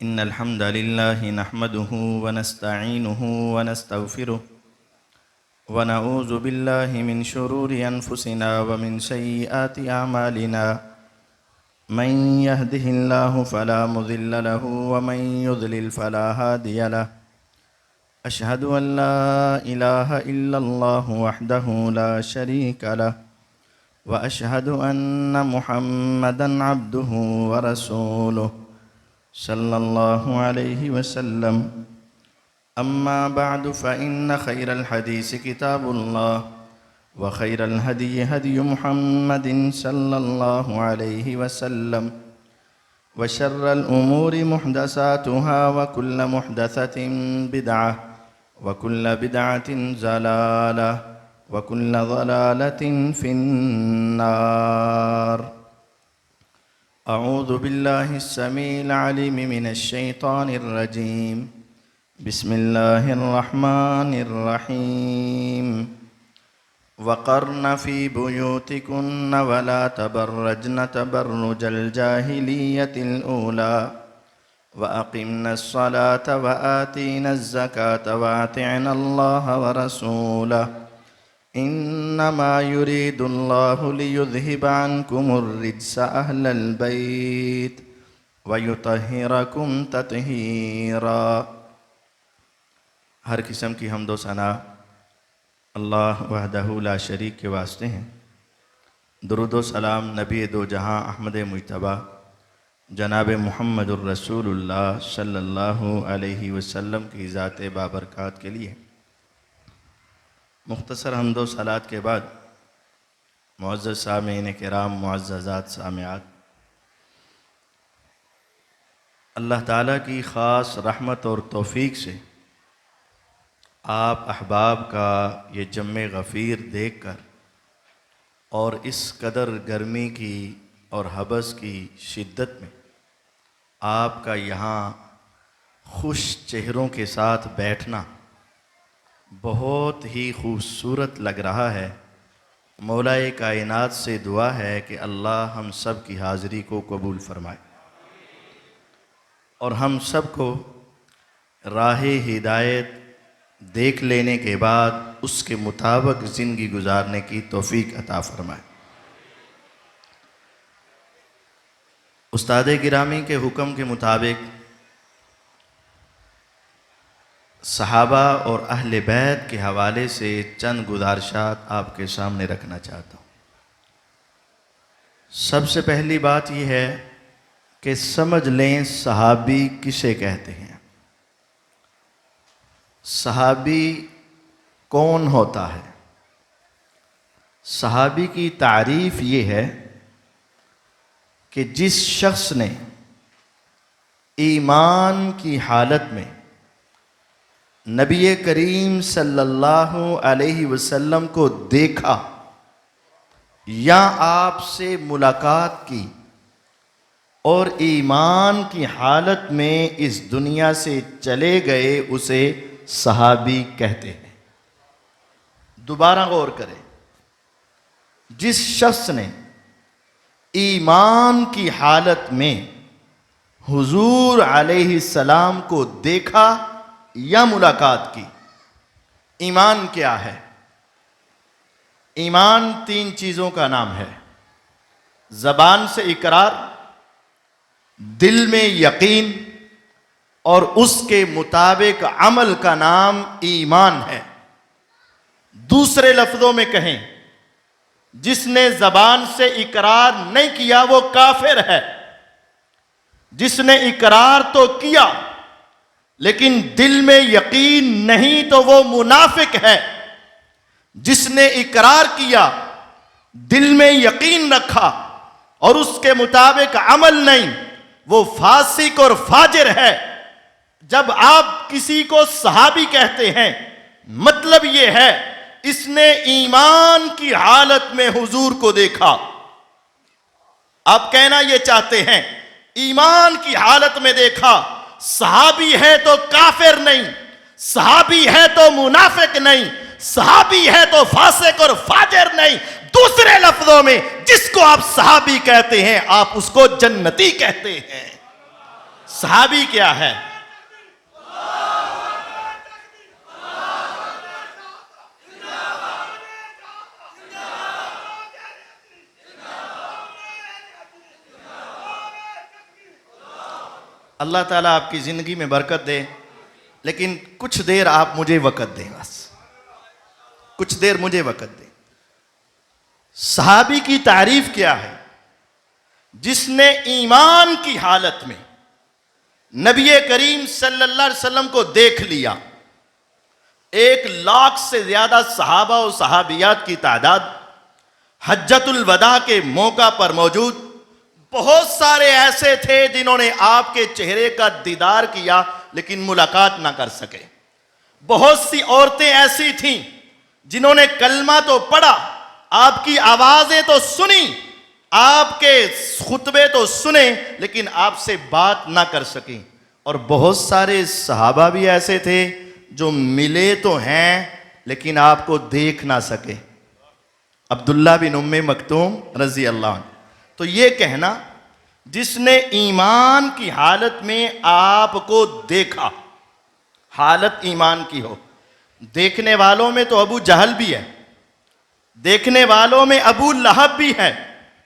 इन्नल हम्दलिल्लाहि नहमदुहु व नस्तईनुहु व नस्तगफिरुह व नऊज़ु बिल्लाहि मिन शुरूरि अनफुसिना व मिन सय्यिआति अमालिना मन यहदिहिल्लाहु फला मुज़िल्ल लहु व मन युज़लिल फला हादिय लहु अशहदु अन ला इलाहा इल्लल्लाहु वहदहु ला शरीका लहु व अशहदु अन्न मुहम्मदन अब्दुहु व रसूलुहु सल्लल्लाहु अलैहि वसल्लम। अम्मा बअदु फ़इन्न खैरल हदीस किताबुल्लाह व खैरल हदी हदी मुहम्मदिन सल्लल्लाहु अलैहि वसल्लम व शर्रल उमूरि मुहदसातुहा व कुल्ल मुहदसतिन बिदअह व कुल्ल बिदअतिन ज़लालह व कुल्ल ज़लालतिन फिन्नार। अऊज़ु बिल्लाहि अस्समीइल अलीम मिनश शैतानिर रजीम। बिस्मिल्लाहिर रहमानिर रहीम। वक़र्न फ़ी बुयूतिकुन्न वला तबर्रजन तबर्रुजल जाहिलिय्यतिल ऊला व अक़िम्नस्सलात व आतीनज़्ज़कात व अतिअनल्लाह व रसूलह इन्नमा युरीदुल्लाहु लियुज़हिबा अन्कुमुर्रिज्स अहलल बैत व युतहिरकुम तत्हीरा। हर किस्म की हम्द व सना अल्लाह वहदहु ला शरीक के वास्ते हैं। दुरूद व सलाम नबी दो जहां अहमद मुज्तबा जनाब मुहम्मदुर रसूलुल्लाह सल्लल्लाहु अलैहि वसल्लम की ज़ात बाबरकात के लिए। मुख्तसर हम्द व सलात के बाद मुअज़्ज़ज़ सामीन किराम, मुअज़्ज़ज़ात सामिआत, अल्लाह ताला की ख़ास रहमत और तौफ़ीक़ से आप अहबाब का ये जम्मे गफ़ीर देखकर और इस कदर गर्मी की और हबस की शिद्दत में आपका यहाँ खुश चेहरों के साथ बैठना बहुत ही खूबसूरत लग रहा है। मौलाए कायनात से दुआ है कि अल्लाह हम सब की हाज़िरी को कबूल फरमाए और हम सब को राहे हिदायत देख लेने के बाद उसके मुताबिक ज़िंदगी गुजारने की तौफ़ीक अता फरमाए। उस्ताद गिरामी के हुक्म के मुताबिक सहाबा और अहले बैत के हवाले से चंद गुज़ारिशात आपके सामने रखना चाहता हूँ। सबसे पहली बात यह है कि समझ लें सहाबी किसे कहते हैं। सहाबी कौन होता है? सहाबी की तारीफ़ ये है कि जिस शख्स ने ईमान की हालत में नबी करीम सल्लल्लाहु अलैहि वसल्लम को देखा या आपसे मुलाकात की और ईमान की हालत में इस दुनिया से चले गए, उसे सहाबी कहते हैं। दोबारा गौर करें, जिस शख्स ने ईमान की हालत में हुजूर अलैहिस्सलाम को देखा या मुलाकात की। ईमान क्या है? ईमान तीन चीज़ों का नाम है। ज़बान से इकरार, दिल में यकीन और उसके मुताबिक अमल का नाम ईमान है। दूसरे लफ्ज़ों में कहें, जिसने ज़बान से इकरार नहीं किया वो काफिर है। जिसने इकरार तो किया लेकिन दिल में यकीन नहीं तो वो मुनाफिक है। जिसने इकरार किया, दिल में यकीन रखा और उसके मुताबिक अमल नहीं, वो फासिक और फाजिर है। जब आप किसी को सहाबी कहते हैं, मतलब ये है इसने ईमान की हालत में हुजूर को देखा। आप कहना ये चाहते हैं ईमान की हालत में देखा। सहाबी है तो काफिर नहीं, सहाबी है तो मुनाफिक नहीं, सहाबी है तो फासिक और फाजिर नहीं। दूसरे लफ्जों में जिसको आप सहाबी कहते हैं आप उसको जन्नती कहते हैं। सहाबी क्या है। अल्लाह ताला आपकी ज़िंदगी में बरकत दे, लेकिन कुछ देर आप मुझे वक़्त दें, बस कुछ देर मुझे वक़्त दें। सहाबी की तारीफ क्या है? जिसने ईमान की हालत में नबी करीम सल्लल्लाहु अलैहि वसल्लम को देख लिया। 1,00,000 से ज़्यादा सहाबा और सहाबियात की तादाद हज्जतुल वदा के मौका पर मौजूद। बहुत सारे ऐसे थे जिन्होंने आपके चेहरे का दीदार किया लेकिन मुलाकात ना कर सके। बहुत सी औरतें ऐसी थीं जिन्होंने कलमा तो पढ़ा, आपकी आवाजें तो सुनी, आपके खुतबे तो सुने, लेकिन आपसे बात ना कर सकी। और बहुत सारे सहाबा भी ऐसे थे जो मिले तो हैं लेकिन आपको देख ना सके। अब्दुल्ला बिन उम्मे मक्तूम रजी अल्लाह। तो ये कहना जिसने ईमान की हालत में आपको देखा, हालत ईमान की हो। देखने वालों में तो अबू जहल भी है, देखने वालों में अबू लहब भी है,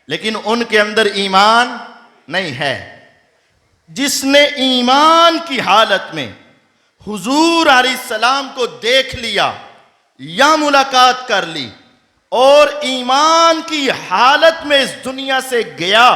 लेकिन उनके अंदर ईमान नहीं है। जिसने ईमान की हालत में हुजूर अलैहिस्सलाम को देख लिया या मुलाकात कर ली और ईमान की हालत में इस दुनिया से गया,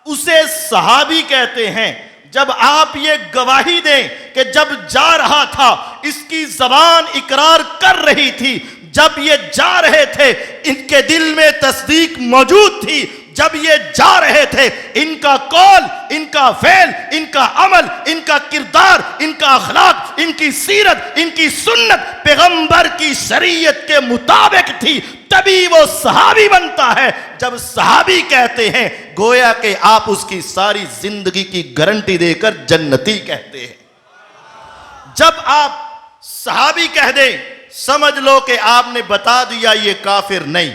उसे सहाबी कहते हैं। जब आप ये गवाही दें कि जब जा रहा था इसकी जबान इकरार कर रही थी, जब ये जा रहे थे इनके दिल में तस्दीक मौजूद थी, जब ये जा रहे थे इनका कौल, इनका फेल, इनका अमल, इनका किरदार, इनका अखलाक, इनकी सीरत, इनकी सुन्नत पैगंबर की शरीयत के मुताबिक थी, तभी वो सहाबी बनता है। जब सहाबी कहते हैं गोया कि आप उसकी सारी जिंदगी की गारंटी देकर जन्नती कहते हैं। जब आप सहाबी कह दें समझ लो कि आपने बता दिया ये काफिर नहीं,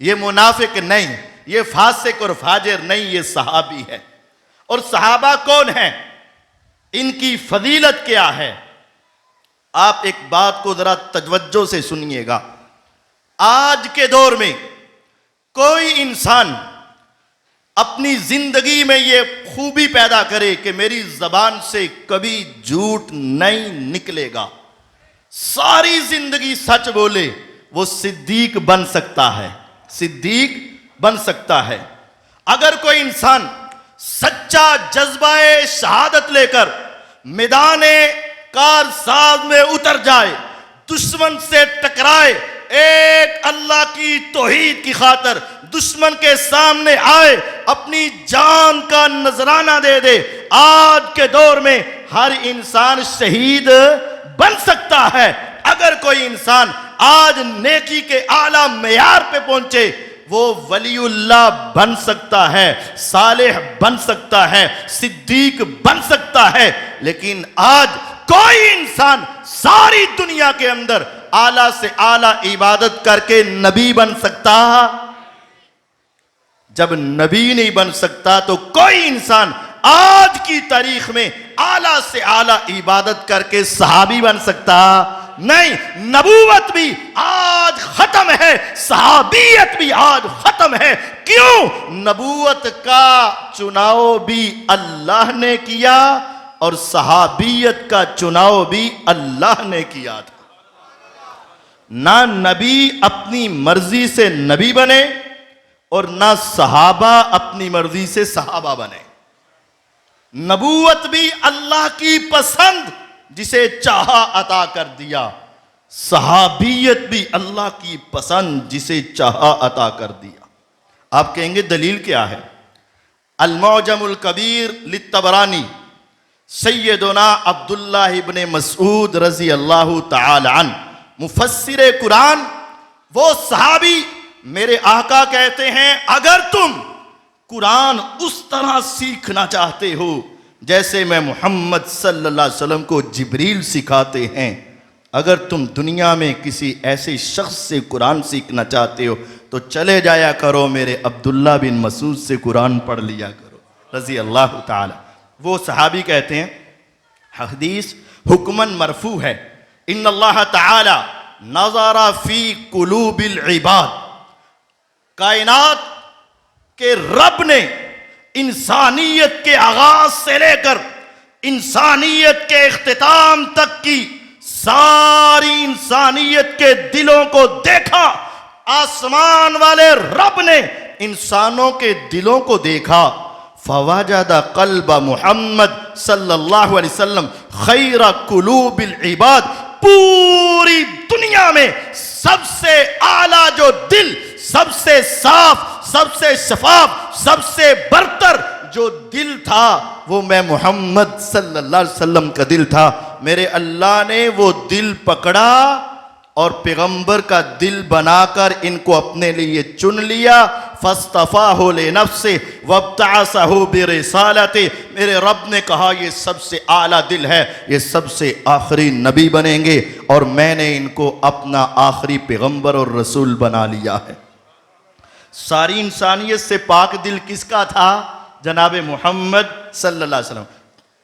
ये मुनाफिक नहीं, ये फासिक और फाजिर नहीं, ये सहाबी है। और सहाबा कौन है, इनकी फजीलत क्या है? आप एक बात को जरा तवज्जो से सुनिएगा। आज के दौर में कोई इंसान अपनी जिंदगी में ये खूबी पैदा करे कि मेरी जबान से कभी झूठ नहीं निकलेगा, सारी जिंदगी सच बोले, वो सिद्दीक बन सकता है, सिद्दीक बन सकता है। अगर कोई इंसान सच्चा जज्बाए शहादत लेकर मैदाने कारसाज में उतर जाए, दुश्मन से टकराए, एक अल्लाह की तौहीद की खातर दुश्मन के सामने आए, अपनी जान का नजराना दे दे, आज के दौर में हर इंसान शहीद बन सकता है। अगर कोई इंसान आज नेकी के आला मेयार पे पहुंचे, वो वलीउल्लाह बन सकता है, सालेह बन सकता है, सिद्दीक बन सकता है। लेकिन आज कोई इंसान सारी दुनिया के अंदर आला से आला इबादत करके नबी बन सकता? जब नबी नहीं बन सकता तो कोई इंसान आज की तारीख में आला से आला इबादत करके सहाबी बन सकता नहीं। नबूवत भी आज खत्म है, सहाबियत भी आज खत्म है। क्यों? नबूवत का चुनाव भी अल्लाह ने किया और सहाबियत का चुनाव भी अल्लाह ने किया था। ना नबी अपनी मर्जी से नबी बने और ना सहाबा अपनी मर्जी से सहाबा बने। नबूवत भी अल्लाह की पसंद, जिसे चाहा अता कर दिया। सहाबियत भी अल्लाह की पसंद, जिसे चाहा अता कर दिया। आप कहेंगे दलील क्या है? अल-मुअजमुल कबीर लित्तबरानी, सैयदना अब्दुल्लाह इब्ने मसऊद रजी अल्लाह तआला अन्हु, मुफस्सिर कुरान, वो सहाबी मेरे आका कहते हैं अगर तुम कुरान उस तरह सीखना चाहते हो जैसे मैं मोहम्मद सल्लल्लाहु अलैहि वसल्लम को जिब्रील सिखाते हैं, अगर तुम दुनिया में किसी ऐसे शख्स से कुरान सीखना चाहते हो तो चले जाया करो मेरे अब्दुल्ला बिन मसूद से कुरान पढ़ लिया करो रजी अल्लाह ताला। वो सहाबी कहते हैं, हदीस हुक्मन मरफू है, इन्नल्लाह ताला नज़रा फी कुलूबिल इबाद, कायनात के रब ने इंसानियत के आगाज से लेकर इंसानियत के इख्तिताम तक की सारी इंसानियत के दिलों को देखा। आसमान वाले रब ने इंसानों के दिलों को देखा। फवाजदा कल्ब मुहम्मद सल्लल्लाहु अलैहि वसल्लम खैरा कुलूबिल इबाद, पूरी दुनिया में सबसे आला जो दिल, सबसे साफ, सबसे शफाफ, सबसे बरतर जो दिल था वो मैं मोहम्मद सल्लल्लाहु अलैहि वसल्लम का दिल था। मेरे अल्लाह ने वो दिल पकड़ा और पैगंबर का दिल बनाकर इनको अपने लिए चुन लिया। फस्तफाहु लिनफ्सि वब्तअसहु बिरिसालति, मेरे रब ने कहा ये सबसे आला दिल है, ये सबसे आखिरी नबी बनेंगे और मैंने इनको अपना आखिरी पैगंबर और रसूल बना लिया है। सारी इंसानियत से पाक दिल किसका था? जनाब मोहम्मद सल्लल्लाहु अलैहि वसल्लम।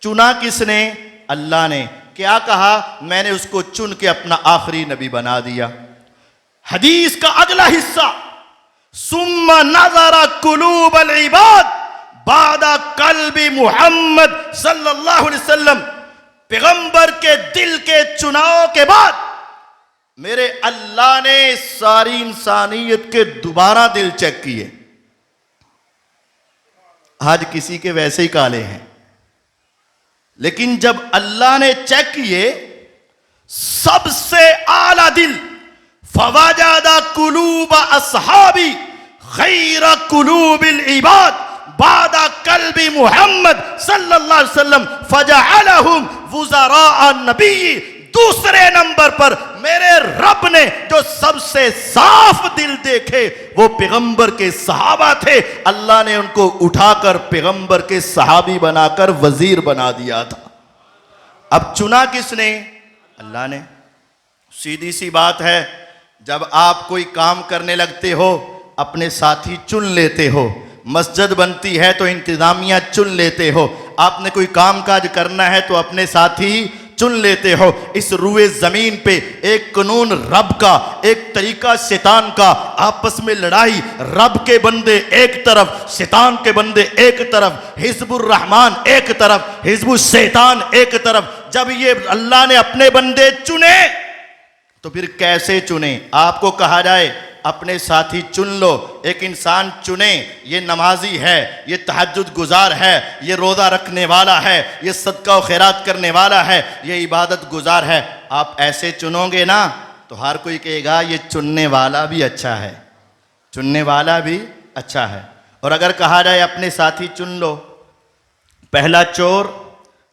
चुना किसने? अल्लाह ने। क्या कहा? मैंने उसको चुन के अपना आखिरी नबी बना दिया। हदीस का अगला हिस्सा, सुम्मा नज़रा कुलूबल इबाद बादा कल्बी मुहम्मद सल्लल्लाहु अलैहि वसल्लम, पैगंबर के दिल के चुनाव के बाद मेरे अल्लाह ने सारी इंसानियत के दोबारा दिल चेक किए। आज किसी के वैसे ही काले हैं, लेकिन जब अल्लाह ने चेक किए सबसे आला दिल, फवाजदा कुलूब अस्हाबी खैरा कुलूबिल इबाद बादा कल्बी मुहम्मद सल्लल्लाहु अलैहि वसल्लम फजअलहुम वुज़राअ नबी। दूसरे नंबर पर मेरे रब ने जो सबसे साफ दिल देखे वो पैगंबर के सहाबा थे। अल्लाह ने उनको उठाकर पैगंबर के सहाबी बनाकर वजीर बना दिया था। अब चुना किसने? अल्लाह ने। सीधी सी बात है, जब आप कोई काम करने लगते हो अपने साथी चुन लेते हो। मस्जिद बनती है तो इंतजामिया चुन लेते हो। आपने कोई काम काज करना है तो अपने साथी चुन लेते हो। इस रुए जमीन पे एक कानून रब का, एक तरीका शैतान का, आपस में लड़ाई, रब के बंदे एक तरफ, शैतान के बंदे एक तरफ, हिजबुर रहमान एक तरफ, हिजबुल शैतान एक तरफ। जब ये अल्लाह ने अपने बंदे चुने तो फिर कैसे चुने? आपको कहा जाए अपने साथी चुन लो, एक इंसान चुने, ये नमाजी है, ये तहज्जुद गुजार है, ये रोज़ा रखने वाला है, ये सदका व खैरात करने वाला है, ये इबादत गुजार है। आप ऐसे चुनोगे ना तो हर कोई कहेगा ये चुनने वाला भी अच्छा है, चुनने वाला भी अच्छा है। और अगर कहा जाए अपने साथी चुन लो, पहला चोर,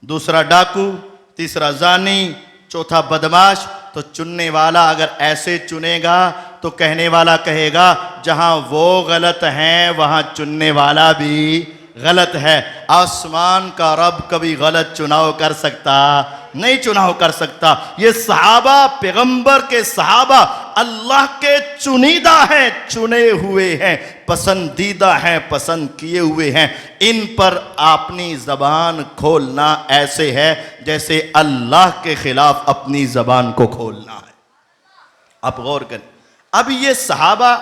दूसरा डाकू, तीसरा जानी, चौथा बदमाश, तो चुनने वाला अगर ऐसे चुनेगा तो कहने वाला कहेगा जहां वो गलत हैं वहां चुनने वाला भी गलत है। आसमान का रब कभी गलत चुनाव कर सकता नहीं, चुनाव कर सकता। ये सहाबा, पैगंबर के सहाबा अल्लाह के चुनीदा हैं, चुने हुए हैं, पसंदीदा हैं, पसंद किए हुए हैं। इन पर अपनी जबान खोलना ऐसे है जैसे अल्लाह के खिलाफ अपनी जबान को खोलना है। आप गौर करें। अब ये सहाबा,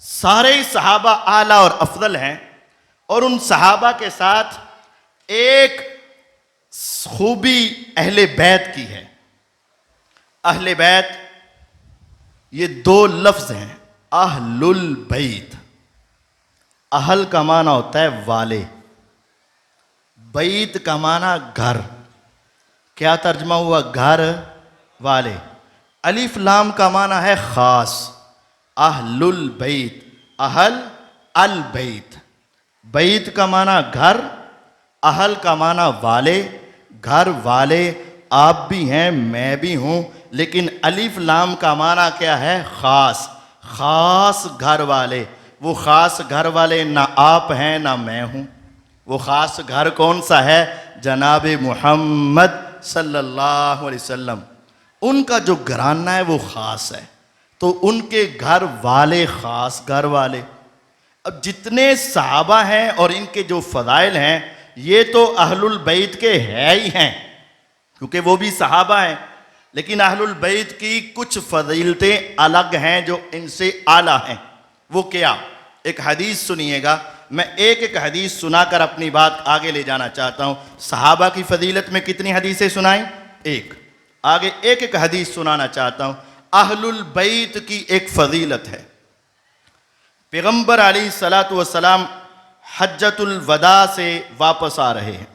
सारे सहाबा आला और अफजल हैं और उन सहाबा के साथ एक खूबी अहले बैत की है। अहले बैत ये दो लफ्ज हैं, अहलुल बैत। अहल का माना होता है वाले, बैत का माना घर। क्या तर्जमा हुआ? घर वाले। अलिफ लाम का माना है खास। अहलुल बैत, अहल अल बैत। बैत का माना घर, अहल का माना वाले, घर वाले। आप भी हैं, मैं भी हूं, लेकिन अलिफ लाम का माना क्या है? खास। खास घर वाले। वो खास घर वाले ना आप हैं ना मैं हूं। वो खास घर कौन सा है? जनाब मुहम्मद सल्लल्लाहु अलैहि वसल्लम। उनका जो घराना है वो खास है, तो उनके घर वाले खास घर वाले। अब जितने सहाबा हैं और इनके जो फ़ज़ाइल हैं ये तो अहलुल बैत के है ही हैं, क्योंकि वो भी सहाबा हैं, लेकिन अहलुल बैत की कुछ फजीलतें अलग हैं जो इनसे आला हैं। वो क्या? एक हदीस सुनिएगा। मैं एक एक हदीस सुनाकर अपनी बात आगे ले जाना चाहता हूँ। सहाबा की फजीलत में कितनी हदीसें सुनाई? एक। आगे एक एक हदीस सुनाना चाहता हूँ। अहलुल बैत की एक फजीलत है। पैगंबर अलैहिस्सलातु वस्सलाम हज्जतुल वदा से वापस आ रहे हैं।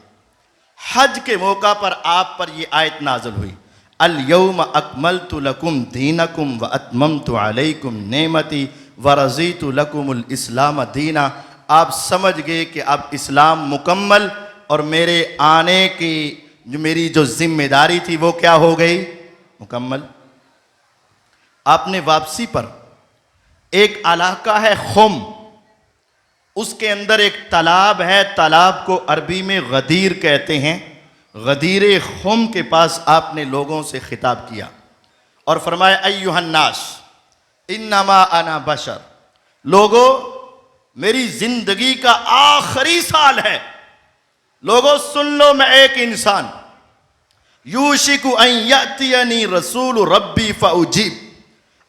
हज के मौका पर आप पर यह आयत नाज़िल हुई, अल यौम अकमलतु लकुम दीनकुम व अतममतु अलैकुम नेमती व रज़ीतु लकुमुल इस्लाम दीना। आप समझ गए कि अब इस्लाम मुकम्मल और मेरे आने की जो मेरी जो जिम्मेदारी थी वो क्या हो गई? मुकम्मल। आपने वापसी पर एक इलाका है खुम, उसके अंदर एक तालाब है, तालाब को अरबी में गदीर कहते हैं। गदीर खुम के पास आपने लोगों से खिताब किया और फरमाया अय्युहन्नास इन्नमा अना बशर, लोगों मेरी जिंदगी का आखिरी साल है, लोगों सुन लो मैं एक इंसान, यूशिकु अन यअतियनी रसूल रब्बी फउजीब,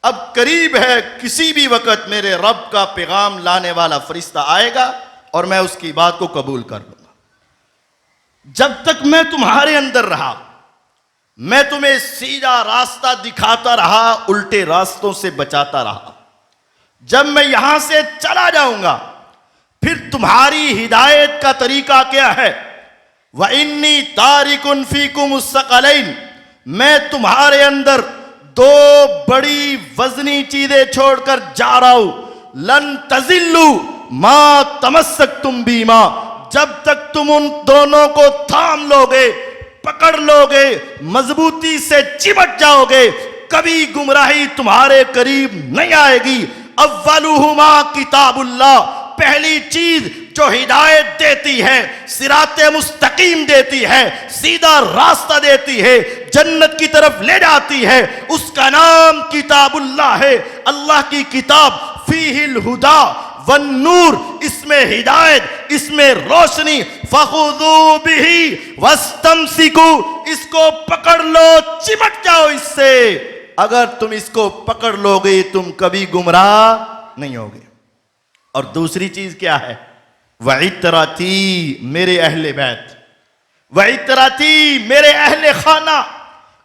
अब करीब है किसी भी वक़्त मेरे रब का पैगाम लाने वाला फरिश्ता आएगा और मैं उसकी बात को कबूल कर लूंगा। जब तक मैं तुम्हारे अंदर रहा मैं तुम्हें सीधा रास्ता दिखाता रहा, उल्टे रास्तों से बचाता रहा। जब मैं यहां से चला जाऊंगा फिर तुम्हारी हिदायत का तरीका क्या है? व इन्नी तारिकुन फीकुम मुस्तक़लैन, मैं तुम्हारे अंदर दो बड़ी वजनी चीजें छोड़कर जा रहा हूं। लन तजिल्लू मा तमस्सक तुम बीमा, जब तक तुम उन दोनों को थाम लोगे, पकड़ लोगे, मजबूती से चिमट जाओगे, कभी गुमराही तुम्हारे करीब नहीं आएगी। अव्वलुहुमा किताबुल्लाह, पहली चीज जो हिदायत देती है, सिराते मुस्तकीम देती है, सीधा रास्ता देती है, जन्नत की तरफ ले जाती है, उसका नाम किताबुल्लाह है। अल्लाह की किताब फीहिल हुदा वन नूर, इसमें हिदायत, इसमें रोशनी। फखुदू बिही वस्तमसिकू, इसको पकड़ लो, चिमट जाओ इससे। अगर तुम इसको पकड़ लोगे तुम कभी गुमराह नहीं होगे। और दूसरी चीज क्या है? वइतराती, मेरे अहले बैत, वइतराती, मेरे अहले खाना।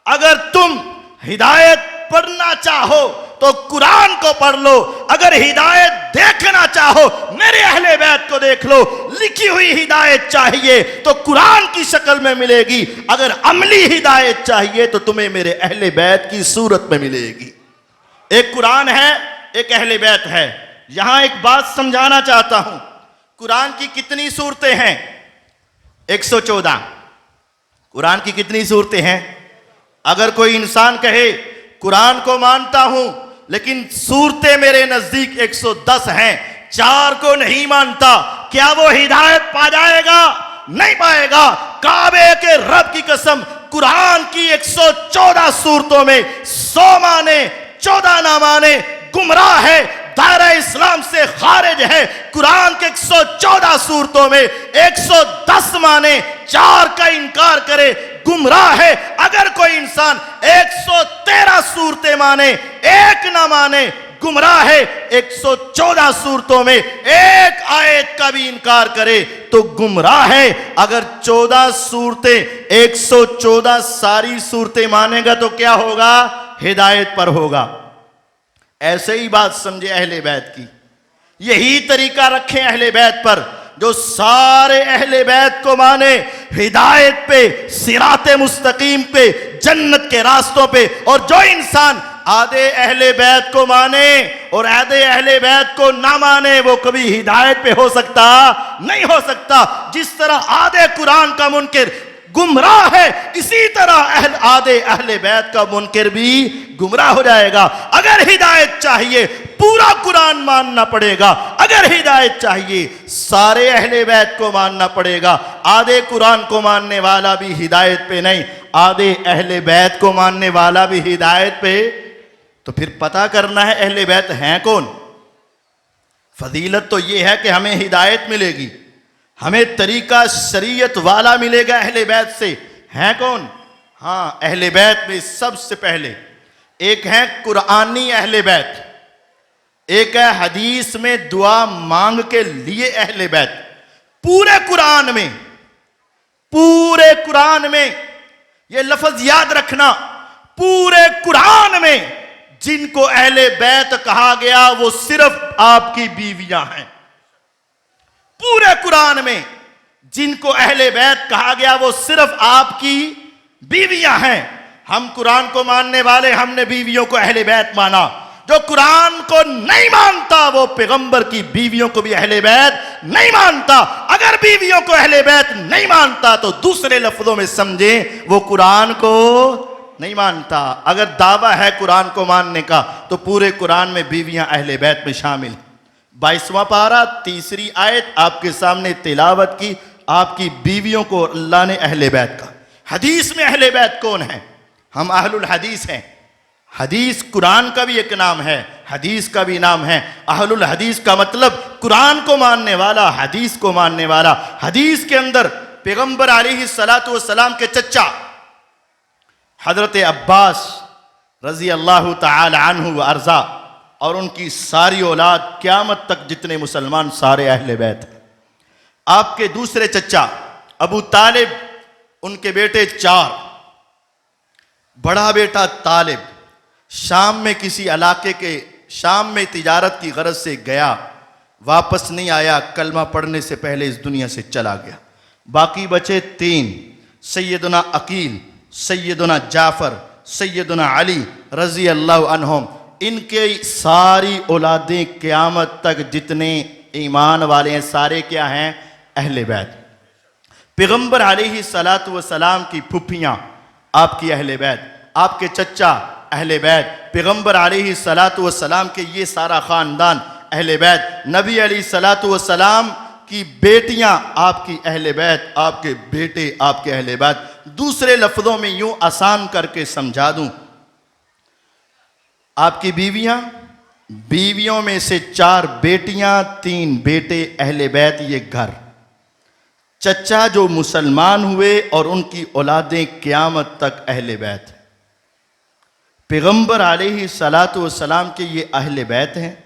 अगर तुम हिदायत पढ़ना चाहो तो कुरान को पढ़ लो, अगर हिदायत देखना चाहो मेरे अहले बैत को देख लो। लिखी हुई हिदायत चाहिए तो कुरान की शक्ल में मिलेगी, अगर अमली हिदायत चाहिए तो तुम्हें मेरे अहले बैत की सूरत में मिलेगी। एक कुरान है, एक अहले बैत है। यहां एक बात समझाना चाहता हूं, कुरान की कितनी सूरतें हैं? 114। कुरान की कितनी सूरतें हैं? अगर कोई इंसान कहे कुरान को मानता हूं लेकिन सूरतें मेरे नजदीक 110 हैं, 4 को नहीं मानता, क्या वो हिदायत पा जाएगा? नहीं पाएगा। काबे के रब की कसम, कुरान की 114 सूरतों में 100 माने, 14 ना माने, गुमराह है, दायरा इस्लाम से खारिज है। कुरान के 114 सूरतों में 110 माने, 4 का इनकार करे, गुमराह है। अगर कोई इंसान 113 सूरतें माने, एक ना माने, गुमराह है। 114 सूरतों में एक आयत का भी इनकार करे तो गुमराह है। अगर 14 सूरतें, 114 सारी सूरतें मानेगा तो क्या होगा? हिदायत पर होगा। ऐसे ही बात समझे अहले बैत की, यही तरीका रखें अहले बैत पर, जो सारे अहले बैत को माने, हिदायत पे, सिराते मुस्तकीम पे, जन्नत के रास्तों पे। और जो इंसान आधे अहले बैत को माने और आधे अहले बैत को ना माने वो कभी हिदायत पे हो सकता नहीं हो सकता। जिस तरह आधे कुरान का मुनकिर गुमराह है, इसी तरह आधे अहले बैत का मुनकिर भी गुमराह हो जाएगा। अगर हिदायत चाहिए पूरा कुरान मानना पड़ेगा, अगर हिदायत चाहिए सारे अहले बैत को मानना पड़ेगा। आधे कुरान को मानने वाला भी हिदायत पे नहीं, आधे अहले बैत को मानने वाला भी हिदायत पे। तो फिर पता करना है अहले बैत हैं कौन। फजीलत तो ये है कि हमें हिदायत मिलेगी, हमें तरीका शरीयत वाला मिलेगा अहले बैत से। हैं कौन? हाँ, अहले बैत में सबसे पहले एक है कुरानी अहले बैत, एक है हदीस में दुआ मांग के लिए अहले बैत। पूरे कुरान में ये लफ्ज याद रखना, पूरे कुरान में जिनको अहले बैत कहा गया वो सिर्फ आपकी बीवियां हैं। पूरे कुरान में जिनको अहले बैत कहा गया वो सिर्फ आपकी बीवियां हैं। हम कुरान को मानने वाले, हमने बीवियों को अहले बैत माना। जो कुरान को नहीं मानता वो पैगंबर की बीवियों को भी अहले बैत नहीं मानता। अगर बीवियों को अहले बैत नहीं मानता तो दूसरे लफ्जों में समझे वो कुरान को नहीं मानता। अगर दावा है कुरान को मानने का तो पूरे कुरान में बीवियां अहले बैत में शामिल। 22वां पारा 3री आयत आपके सामने तिलावत की। आपकी बीवियों को अल्लाह ने अहले बैत का। हदीस में अहले बैत कौन है? हम अहलुल हदीस हैं। हदीस कुरान का भी एक नाम है, हदीस का भी नाम है। अहलुल हदीस का मतलब कुरान को मानने वाला, हदीस को मानने वाला। हदीस के अंदर पैगंबर अलैहिस्सलातु वस्सलाम के चचा हजरत अब्बास रजी अल्लाह तआला अन्हु व अर्जा और उनकी सारी औलाद क़यामत तक जितने मुसलमान सारे अहले बैत हैं। आपके दूसरे चचा अबू तालिब, उनके बेटे 4। बड़ा बेटा तालिब शाम में किसी इलाके के शाम में तिजारत की गरज से गया, वापस नहीं आया, कलमा पढ़ने से पहले इस दुनिया से चला गया। बाकी बचे 3, सैयदना अकील, सैयदना जाफ़र, सैयदना अली रज़ी अल्लाह अन्हुम। इनके सारी औलादें क़यामत तक जितने ईमान वाले हैं सारे क्या हैं? अहले बैत। पैगंबर अलैहिस्सलातु वस्सलाम की फुफियाँ आपकी अहले बैत, आपके चचा अहले बैत, पैगंबर अलैहिस्सलातु वस्सलाम के ये सारा ख़ानदान अहले बैत, नबी अलैहिस्सलातु वस्सलाम की बेटियां आपकी अहले बैत, आपके बेटे आपके अहले बैत। दूसरे लफ्ज़ों में यूं आसान करके समझा दूं, आपकी बीवियों में से 4 बेटियां 3 बेटे अहले बैत। ये घर चचा जो मुसलमान हुए और उनकी औलादें क़यामत तक अहले बैत। पैगंबर अलैहिस्सलातु वस्सलाम के ये अहले बैत हैं।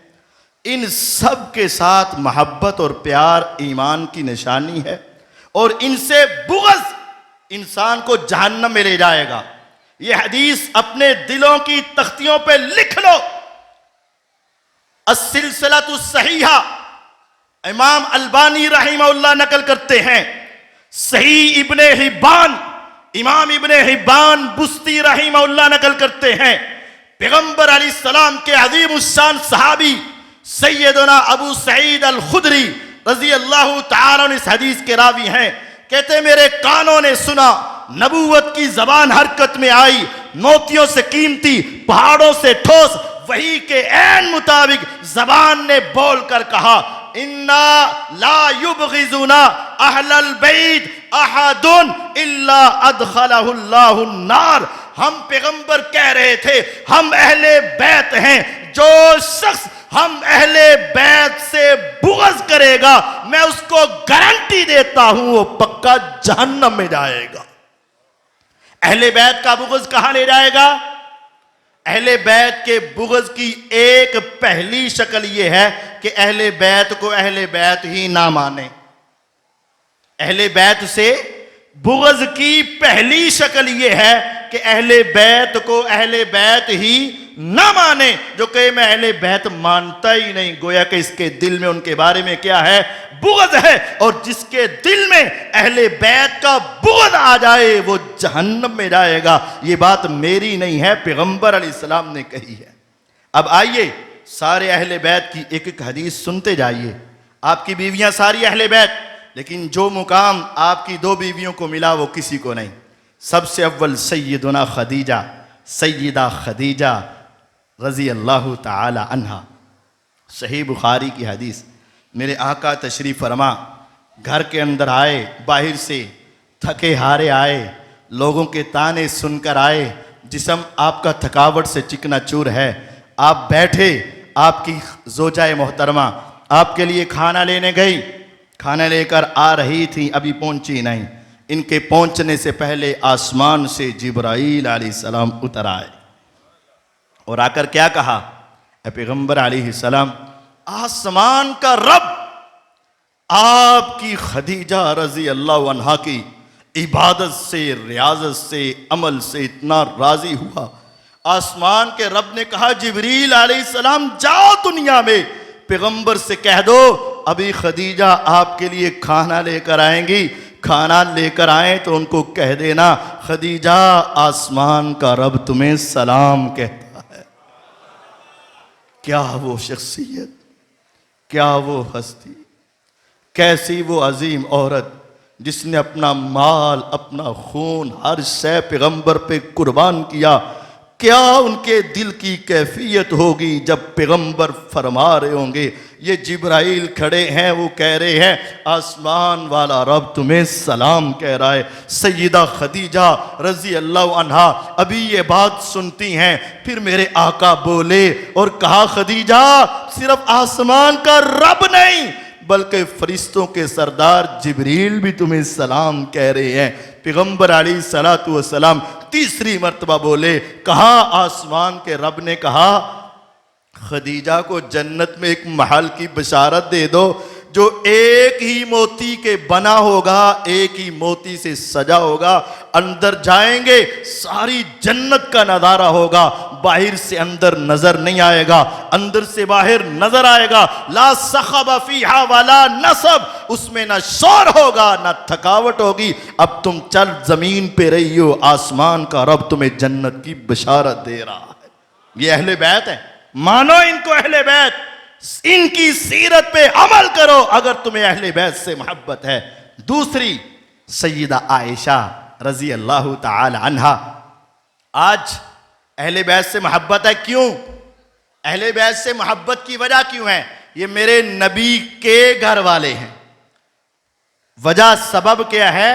इन सब के साथ मोहब्बत और प्यार ईमान की निशानी है और इनसे बुग़्ज़ इंसान को जहन्नम में ले जाएगा। ये हदीस अपने दिलों की तख्तियों पे लिख लो। अस्सिलसिलतु सहीहा इमाम अलबानी रहिमहुल्लाह नकल करते हैं। सही इब्ने हिब्बान इमाम इब्ने हिब्बान बुस्ती रहिमहुल्लाह नकल करते हैं। पैगंबर अलैहिस्सलाम के अज़ीमुश्शान सहाबी सैयदना अबू सईद अल खुदरी रज़ी अल्लाह तआला इस हदीस के रावी हैं। कहते मेरे कानों ने सुना, नबूवत की जबान हरकत में आई, मोतियों से कीमती, पहाड़ों से ठोस वही के ऐन मुताबिक जबान ने बोल कर कहा, इन्ना ला युबग़िज़ुना अहलल बैत अहदुन इल्ला अदखलहुल्लाहु नार। हम पैगंबर कह रहे थे हम अहले बैत हैं, जो शख्स हम अहले बैत से बुग़्ज़ करेगा मैं उसको गारंटी देता हूं वो पक्का जहन्नम में जाएगा। अहले बैत का बुग़्ज़ कहां ले जाएगा? अहले बैत के बुग़्ज़ की एक पहली शक्ल यह है कि अहले बैत को अहले बैत ही ना माने। अहले बैत से बुग़्ज़ की पहली शक्ल यह है कि अहले बैत को अहले बैत ही ना माने। जो कहे मैं अहले बैत मानता ही नहीं, गोया कि इसके दिल में उनके बारे में क्या है? बुग़्ज़ है। और जिसके दिल में अहले बैत का बुग़्ज़ आ जाए वो जहन्नम में जाएगा। ये बात मेरी नहीं है, पैगंबर अलैहिस्सलाम ने कही है। अब आइए सारे अहले बैत की एक एक हदीस सुनते जाइए। आपकी बीवियां सारी अहले बैत, लेकिन जो मुकाम आपकी 2 बीवियों को मिला वो किसी को नहीं। सबसे अव्वल सैयदना खदीजा, सैयदा खदीजा रज़ी अल्लाह तआला अन्हा। सही बुखारी की हदीस, मेरे आका तशरीफ़ फरमा घर के अंदर आए, बाहर से थके हारे आए, लोगों के ताने सुनकर आए, जिस्म आपका थकावट से चिकना चूर है। आप बैठे, आपकी ज़ोजाए मोहतरमा आपके लिए खाना लेने गई, खाना लेकर आ रही थी, अभी पहुंची नहीं। इनके पहुंचने से पहले आसमान से जिब्राईल अलैहिस्सलाम उतर आए और आकर क्या कहा, ए पैगंबर अलैहिस्सलाम, आसमान का रब आपकी खदीजा रजी अल्लाह अन्हा की इबादत से, रियाजत से, अमल से इतना राजी हुआ। आसमान के रब ने कहा, जिब्रील अलैहिस्सलाम जाओ दुनिया में, पैगंबर से कह दो अभी खदीजा आपके लिए खाना लेकर आएंगी। खाना लेकर आए तो उनको कह देना, खदीजा आसमान का रब तुम्हें सलाम कहता है। क्या वो शख्सियत, क्या वो हस्ती, कैसी वो अजीम औरत जिसने अपना माल, अपना खून, हर शय पैगंबर पे कुर्बान किया। क्या उनके दिल की कैफियत होगी जब पैगंबर फरमा रहे होंगे, ये जिब्राइल खड़े हैं, वो कह रहे हैं आसमान वाला रब तुम्हें सलाम कह रहा है। सैयदा खदीजा रजी अल्लाह अन्हा अभी ये बात सुनती हैं, फिर मेरे आका बोले और कहा, खदीजा सिर्फ आसमान का रब नहीं बल्कि फरिश्तों के सरदार जिब्रील भी तुम्हें सलाम कह रहे हैं। पैगंबर अलैहिस्सलातु वस्सलाम तीसरी मर्तबा बोले, कहा आसमान के रब ने कहा, खदीजा को जन्नत में एक महल की बशारत दे दो जो एक ही मोती के बना होगा, एक ही मोती से सजा होगा। अंदर जाएंगे सारी जन्नत का नजारा होगा, बाहर से अंदर नजर नहीं आएगा, अंदर से बाहर नजर आएगा। ला सखब फीहा वाला नसब, उसमें ना शोर होगा ना थकावट होगी। अब तुम चल जमीन पे रही हो, आसमान का रब तुम्हें जन्नत की बशारत दे रहा है। ये अहले बैत है, मानो इनको अहले बैत, इनकी सीरत पे अमल करो अगर तुम्हें अहले बैत से मोहब्बत है। दूसरी सैयदा आयशा रजी अल्लाह ताला अन्हा, आज अहले बैत से मोहब्बत है। क्यों अहले बैत से मोहब्बत की वजह क्यों है? ये मेरे नबी के घर वाले हैं। वजह सबब क्या है?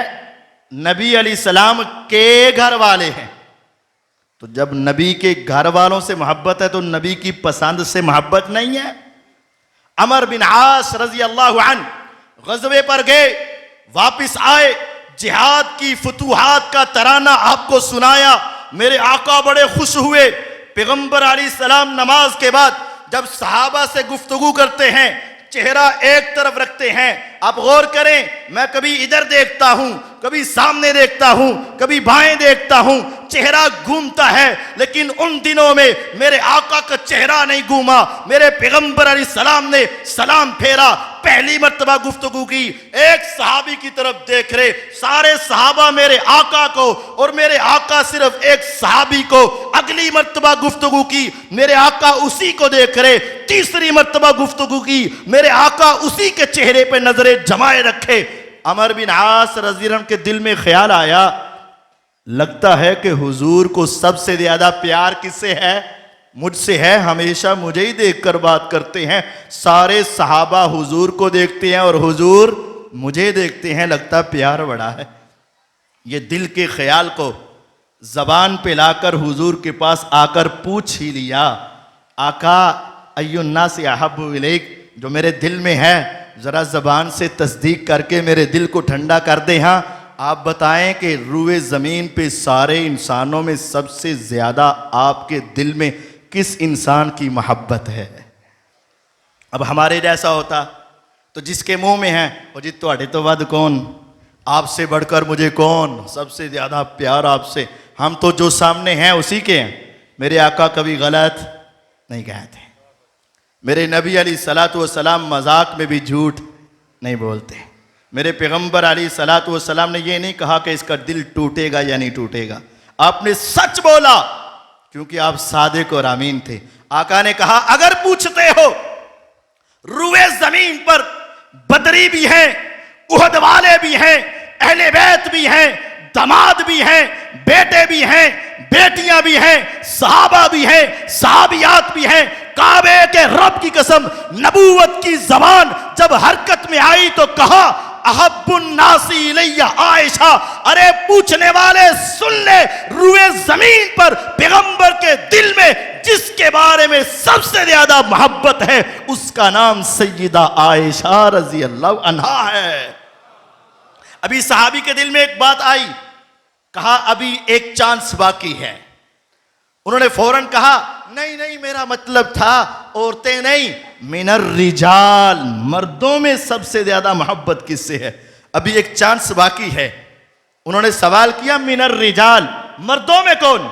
नबी अलैहिस्सलाम के घर वाले हैं। तो जब नबी के घर वालों से मोहब्बत है तो नबी की पसंद से मोहब्बत नहीं है। अमर बिन आस रजी अल्लाह अन्हु गज़वे पर गए, वापिस आए, जिहाद की फुतूहात का तराना आपको सुनाया। मेरे आका बड़े खुश हुए। पैगंबर अलैहिस्सलाम नमाज के बाद जब सहाबा से गुफ्तगू करते हैं, चेहरा एक तरफ रखते हैं। आप गौर करें, मैं कभी इधर देखता हूं, कभी सामने देखता हूं, कभी बाएं देखता हूं, चेहरा घूमता है। लेकिन उन दिनों में मेरे आका का चेहरा नहीं घूमा। मेरे पैगंबर अलैहिस्सलाम ने सलाम फेरा, पहली मर्तबा गुफ्तगू की, एक सहाबी की तरफ देख रहे, सारे सहाबा मेरे आका को, और मेरे आका सिर्फ एक सहाबी को। अगली मर्तबा गुफ्तगू की, मेरे आका उसी को देख रहे। तीसरी मर्तबा गुफ्तगू की, मेरे आका उसी के चेहरे पे नजरें जमाए रखे। अमर बिन आस रज़ी अल्लाह के दिल में ख्याल आया, लगता है कि हुजूर को सबसे ज्यादा प्यार किससे है? मुझसे है। हमेशा मुझे ही देखकर बात करते हैं। सारे सहाबा हुजूर को देखते हैं और हुजूर मुझे देखते हैं, लगता प्यार बड़ा है। ये दिल के ख्याल को जबान पे लाकर हुजूर के पास आकर पूछ ही लिया, आका अय्युन्नास अहब्बु इलैक, जो मेरे दिल में है जरा जबान से तस्दीक करके मेरे दिल को ठंडा कर दे। हाँ, आप बताएं कि रूए ज़मीन पे सारे इंसानों में सबसे ज़्यादा आपके दिल में किस इंसान की मोहब्बत है? अब हमारे जैसा होता तो जिसके मुंह में है वो जी तुहाडे तो वध कौन, आपसे बढ़कर मुझे कौन, सबसे ज़्यादा प्यार आपसे। हम तो जो सामने हैं उसी के हैं। मेरे आका कभी गलत नहीं कहते। मेरे नबी अलैहिस्सलातु वस्सलाम मजाक में भी झूठ नहीं बोलते। मेरे पैगंबर अलैहिस्सलातु वस्सलाम ने ये नहीं कहा कि इसका दिल टूटेगा या नहीं टूटेगा। आपने सच बोला क्योंकि आप सादिक और अमीन थे। आका ने कहा, अगर पूछते हो, रुए जमीन पर बदरी भी हैं, उहद वाले भी हैं, अहले बैत भी हैं, दामाद भी हैं, बेटे भी हैं, बेटियां भी हैं, सहाबा भी हैं, सहाबियात भी हैं। काबे के रब की कसम, नबूवत की जबान जब हरकत में आई तो कहा, अहब्बुन नासी इलैया आयशा। अरे पूछने वाले सुन ले, रुए जमीन पर पैगंबर के दिल में जिसके बारे में सबसे ज्यादा मोहब्बत है उसका नाम सैयदा आयशा रजी अल्लाह अन्हा है। अभी सहाबी के दिल में एक बात आई, कहा अभी एक चांस बाकी है। उन्होंने फौरन कहा नहीं नहीं, मेरा मतलब था औरतें नहीं, मिनर रिजाल, मर्दों में सबसे ज्यादा मोहब्बत किससे है, अभी एक चांस बाकी है। उन्होंने सवाल किया मिनर रिजाल, मर्दों में कौन?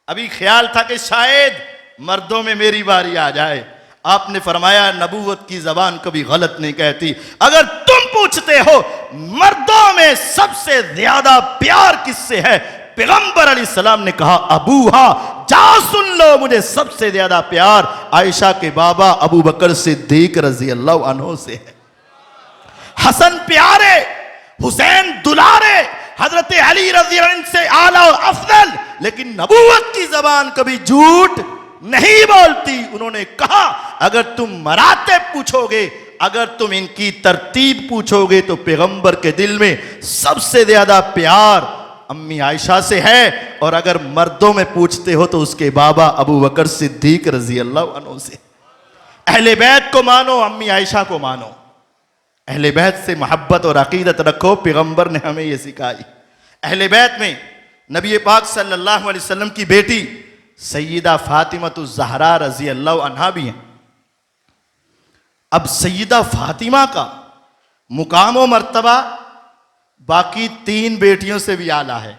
अभी ख्याल था कि शायद मर्दों में मेरी बारी आ जाए। आपने फरमाया नबूवत की जबान कभी गलत नहीं कहती, अगर तुम पूछते हो मर्दों में सबसे ज्यादा प्यार किससे है, पैगंबर अलैहिस्सलाम ने कहा अबूहा, जा सुन लो, मुझे सबसे ज्यादा प्यार आयशा के बाबा अबू बकर सिद्दीक रजी अल्लाह अन्हु से है। हसन प्यारे, हुसैन दुलारे, हजरत अली रजी अल्लाह अन्हु से आला और अफजल, लेकिन नबूवत की जबान कभी झूठ नहीं बोलती। उन्होंने कहा अगर तुम मराते पूछोगे, अगर तुम इनकी तरतीब पूछोगे तो पैगंबर के दिल में सबसे ज्यादा प्यार अम्मी आयशा से है, और अगर मर्दों में पूछते हो तो उसके बाबा अबू बकर सिद्दीक रजी अल्लाह अन्हु से। अहले बैत को मानो, अम्मी आयशा को मानो, अहले बैत से मोहब्बत और अकीदत रखो, पैगंबर ने हमें यह सिखाई। अहले बैत में नबी पाक सल्लल्लाहु अलैहि वसल्लम की बेटी सैयदा फातिमा ज़हरा रजी अल्लाह अन्हा भी हैं। अब सैयदा फातिमा का मुकाम व मर्तबा बाकी 3 बेटियों से भी आला है।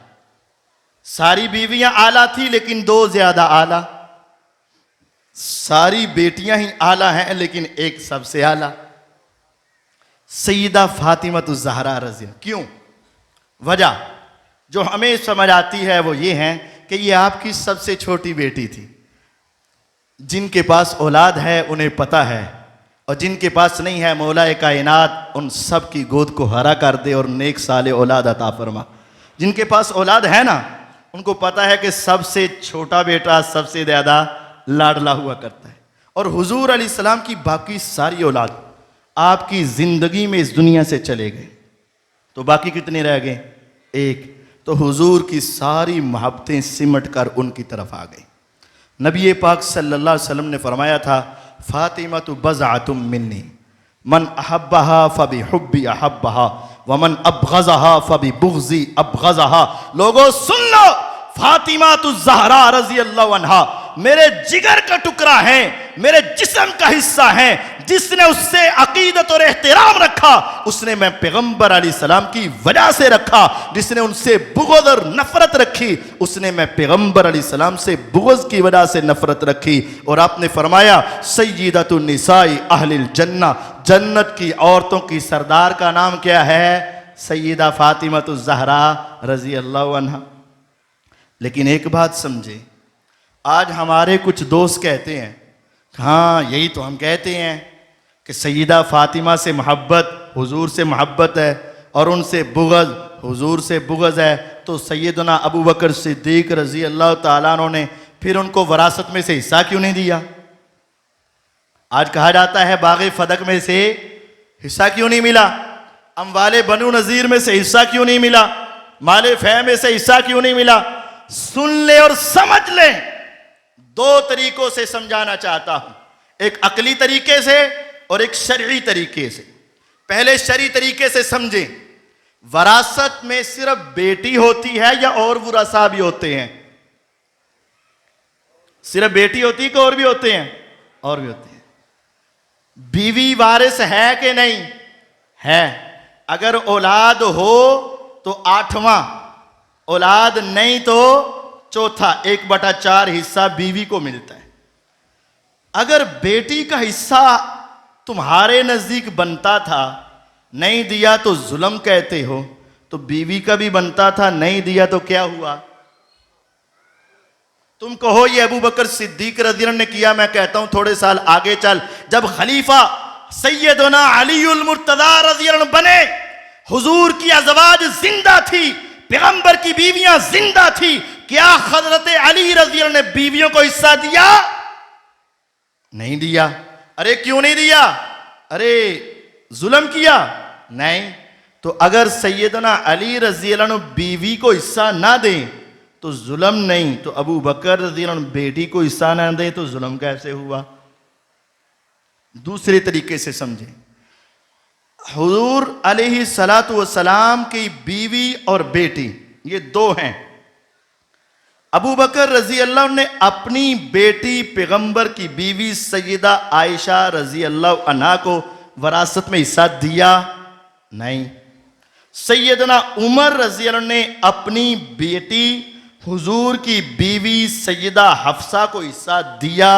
सारी बीवियां आला थी लेकिन 2 ज्यादा आला, सारी बेटियां ही आला हैं लेकिन एक सबसे आला, सैयदा फातिमा ज़हरा रज़ी। क्यों? वजह जो हमें समझ आती है वो ये है कि ये आपकी सबसे छोटी बेटी थी। जिनके पास औलाद है उन्हें पता है, और जिनके पास नहीं है मौला कायनात उन सब की गोद को हरा कर दे और नेक साले औलाद अता फरमा। जिनके पास औलाद है ना, उनको पता है कि सबसे छोटा बेटा सबसे ज़्यादा लाडला हुआ करता है। और हुजूर अलैहिस्सलाम की बाकी सारी औलाद आपकी ज़िंदगी में इस दुनिया से चले गए, तो बाकी कितने रह गए? एक। तो हुजूर की सारी मोहब्बतें सिमट कर उनकी तरफ आ गई। नबी पाक सल्लल्लाहु अलैहि वसल्लम ने फरमाया था फातिमा तो बज़अतुम मिन्नी, मन अहब्बहा फबि हुब्बी अहब्बहा व मन अबग़ज़हा फबि बुग़ज़ी अबग़ज़हा। लोगों सुन लो, फातिमा तो ज़हरा रज़ी अल्लाह अन्हा मेरे जिगर का टुकड़ा है, मेरे जिस्म का हिस्सा है। जिसने उससे अकीदत और एहतराम रखा उसने मैं पैगंबर अलैहिस्सलाम की वजह से रखा, जिसने उनसे बुग़्ज़ और नफरत रखी उसने मैं पैगंबर अलैहिस्सलाम से बुग़्ज़ की वजह से नफरत रखी। और आपने फरमाया सय्यदतुन निसाई अहलिल जन्ना, जन्नत की औरतों की सरदार का नाम क्या है? सैयदा फातिमा ज़हरा रज़ी अल्लाह अन्हा। लेकिन एक बात समझे, आज हमारे कुछ दोस्त कहते हैं, हाँ यही तो हम कहते हैं कि सैयदा फातिमा से मोहब्बत हुजूर से मोहब्बत है और उनसे बुग़्ज़ हुजूर से बुग़्ज़ है, तो सैयदना अबू बकर सिद्दीक रज़ी अल्लाह ताला अन्हु ने फिर उनको वरासत में से हिस्सा क्यों नहीं दिया? आज कहा जाता है बाग़े फदक में से हिस्सा क्यों नहीं मिला, अम्वाले बनु नज़ीर में से हिस्सा क्यों नहीं मिला, माले फै में से हिस्सा क्यों नहीं मिला? सुन ले और समझ ले। 2 तरीकों से समझाना चाहता हूं, एक अकली तरीके से और एक शरई तरीके से। पहले शरई तरीके से समझें, वरासत में सिर्फ बेटी होती है या और वरासा भी होते हैं? सिर्फ बेटी होती है कि और भी होते हैं? और भी होते हैं। बीवी वारिस है कि नहीं है? अगर औलाद हो तो 8वां, औलाद नहीं तो चौथा, 1/4 हिस्सा बीवी को मिलता है। अगर बेटी का हिस्सा तुम्हारे नजदीक बनता था, नहीं दिया तो जुल्म कहते हो, तो बीवी का भी बनता था, नहीं दिया तो क्या हुआ? तुम कहो ये अबू बकर सिद्दीक रज़ी अल्लाह ने किया, मैं कहता हूं थोड़े साल आगे चल, जब खलीफा सैयदना अलीउल मुर्तज़ा रज़ी अल्लाह बने, हुजूर की अज़वाज जिंदा थी, पैगंबर की बीवियां जिंदा थी, क्या हजरत अली रज़ी अल्लाह ने बीवियों को हिस्सा दिया? नहीं दिया। अरे क्यों नहीं दिया? अरे जुल्म किया? नहीं। तो अगर सैयदना अली रज़ी अल्लाह अन्हु बीवी को हिस्सा ना दें तो जुल्म नहीं, तो अबू बकर रज़ी अल्लाह अन्हु बेटी को हिस्सा ना दे तो जुल्म कैसे हुआ? दूसरे तरीके से समझें, हुजूर अलैहि सलातु वस्सलाम की बीवी और बेटी ये दो हैं। अबू बकर रजी अल्लाह ने अपनी बेटी पैगंबर की बीवी सैयदा आयशा रजी अल्लाह अन्हा को वरासत में हिस्सा दिया नहीं। सैयदना उमर रजी अल्लाह ने अपनी बेटी हुजूर की बीवी सैयदा हफ्सा को हिस्सा दिया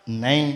नहीं।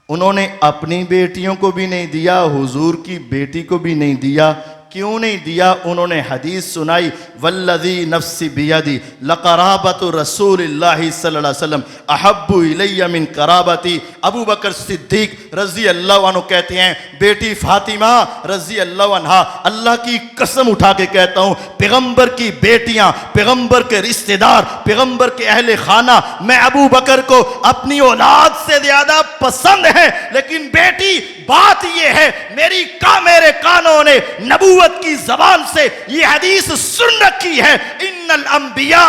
उन्होंने अपनी बेटियों को भी नहीं दिया, हुजूर की बेटी को भी नहीं दिया। क्यों नहीं दिया? उन्होंने हदीस सुनाई, वल्लज़ी नफ्सी बियदी लक़राबतु रसूलिल्लाहि सल्लल्लाहु अलैहि वसल्लम अहब्बु इलैया मिन कराबती। अबू बकर सिद्दीक रज़ी अल्लाह अन्हु कहते हैं, बेटी फातिमा रज़ी अल्लाह अन्हा, अल्लाह की कसम उठा के कहता हूँ, पैगंबर की बेटियां, पैगंबर के रिश्तेदार, पैगंबर के अहले खाना मैं अबू बकर को अपनी औलाद से ज्यादा पसंद है। लेकिन बेटी बात यह है, मेरे कानों ने नबूवत की जबान से ये हदीस सुन रखी है, इन्नल अंबिया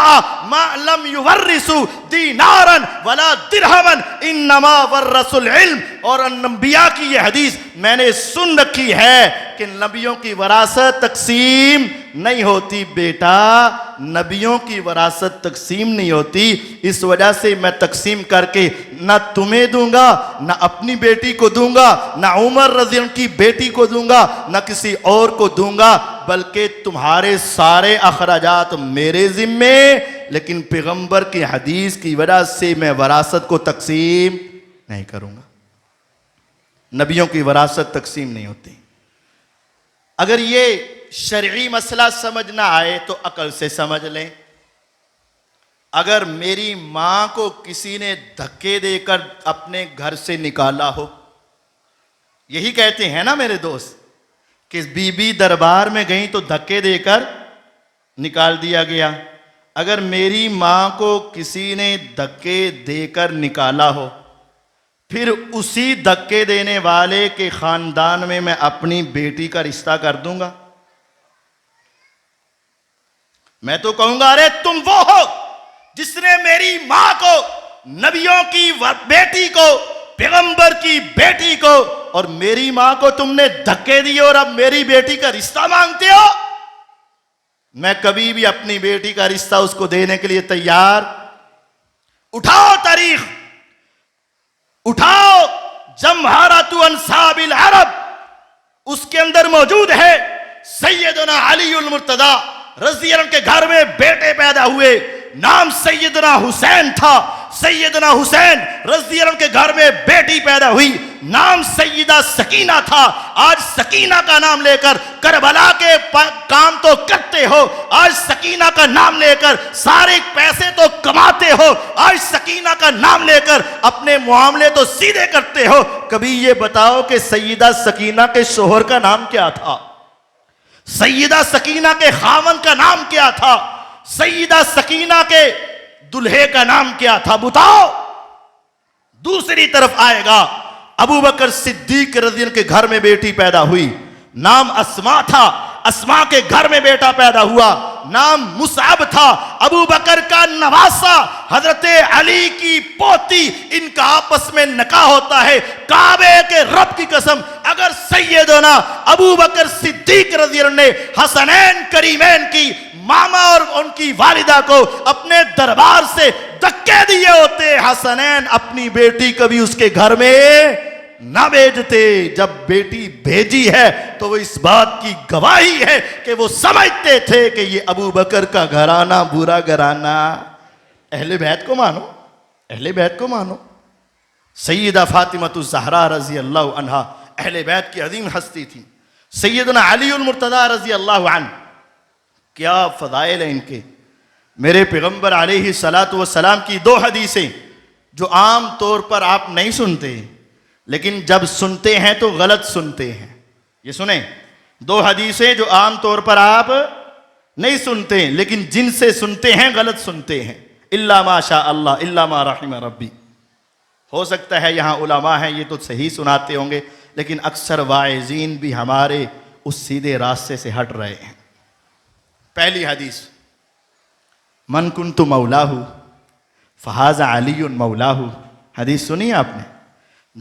मा लम युवर्रिसु दीनारन वला दिरहमन इन्नमा वर्रसुल इल्म। और अंबिया की ये हदीस मैंने सुन रखी है कि नबियों की वरासत तकसीम नहीं होती बेटा, नबियों की वरासत तकसीम नहीं होती। इस वजह से मैं तकसीम करके ना तुम्हें दूंगा, ना अपनी बेटी को दूंगा, ना उमर रज़ी अल्लाह की बेटी को दूंगा, ना किसी और को दूंगा, बल्कि तुम्हारे सारे अखराजात मेरे जिम्मे। लेकिन पैगंबर की हदीस की वजह से मैं वरासत को तकसीम नहीं करूंगा। नबियों की वरासत तकसीम नहीं होती। अगर ये शरई मसला समझ ना आए तो अकल से समझ लें। अगर मेरी मां को किसी ने धक्के देकर अपने घर से निकाला हो, यही कहते हैं ना मेरे दोस्त कि बीबी दरबार में गई तो धक्के देकर निकाल दिया गया। अगर मेरी मां को किसी ने धक्के देकर निकाला हो, फिर उसी धक्के देने वाले के खानदान में मैं अपनी बेटी का रिश्ता कर दूंगा? मैं तो कहूंगा, अरे तुम वो हो जिसने मेरी मां को, नबियों की बेटी को, पैगंबर की बेटी को और मेरी मां को तुमने धक्के दिए और अब मेरी बेटी का रिश्ता मांगते हो। मैं कभी भी अपनी बेटी का रिश्ता उसको देने के लिए तैयार। उठाओ तारीख, उठाओ जमहारतु अंसाबिल अरब, उसके अंदर मौजूद है सैयदना अलीउल मुर्तदा रज़ी अल्लाह के घर में बेटे पैदा हुए, नाम सैयदना हुसैन था। सैयदना हुसैन रज़ी अल्लाह के घर में बेटी पैदा हुई, नाम सैयदा सकीना था। आज सकीना का नाम लेकर करबला के काम तो करते हो, आज सकीना का नाम लेकर सारे पैसे तो कमाते हो, आज सकीना का नाम लेकर अपने मामले तो सीधे करते हो। कभी ये बताओ कि सैयदा सकीना के शोहर का नाम क्या था? सैयदा सकीना के खावन का नाम क्या था? सैयदा सकीना के दुल्हे का नाम क्या था? बताओ। दूसरी तरफ आएगा, अबू बकर सिद्दीक रज़ी अल्लाह के घर में बेटी पैदा हुई, नाम अस्मा था। अस्मा के घर में बेटा पैदा हुआ, नाम मुसअब था। अबू बकर का नवासा हजरत अली की पोती, इनका आपस में निकाह होता है। काबे के रब की कसम, अगर सैयदना अबू बकर सिद्दीक रज़ी अल्लाह ने हसनैन करीमैन की मामा और उनकी वालिदा को अपने दरबार से धक्के दिए होते, हसनैन अपनी बेटी कभी उसके घर में ना भेजते। जब बेटी भेजी है तो वो इस बात की गवाही है कि वो समझते थे कि ये अबू बकर का घराना बुरा घराना। अहले बैत को मानो, अहले बैत को मानो। सैयदा फातिमतु ज़हरा रज़ी अल्लाह अन्हा अहले बैत की अजीम हस्ती थी। सैयदना अलीउल मुर्तज़ा रज़ी अल्लाह अन्हु, क्या फ़ज़ाइल है इनके। मेरे पैगंबर अलैहि सलातु व सलाम की दो हदीसें जो आम तौर पर आप नहीं सुनते, लेकिन जब सुनते हैं तो गलत सुनते हैं। ये सुने, दो हदीसें जो आम तौर पर आप नहीं सुनते, लेकिन जिनसे सुनते हैं गलत सुनते हैं। इल्ला माशा अल्लाह इल्ला मा रहिम रब्बी। हो सकता है यहाँ उलमा हैं, ये तो सही सुनाते होंगे, लेकिन अक्सर वाइज़ीन भी हमारे उस सीधे रास्ते से हट रहे हैं। पहली हदीस, मन कुन्तु मौलाहु फहाजा अलीयुन मौलाहु। हदीस सुनी आपने?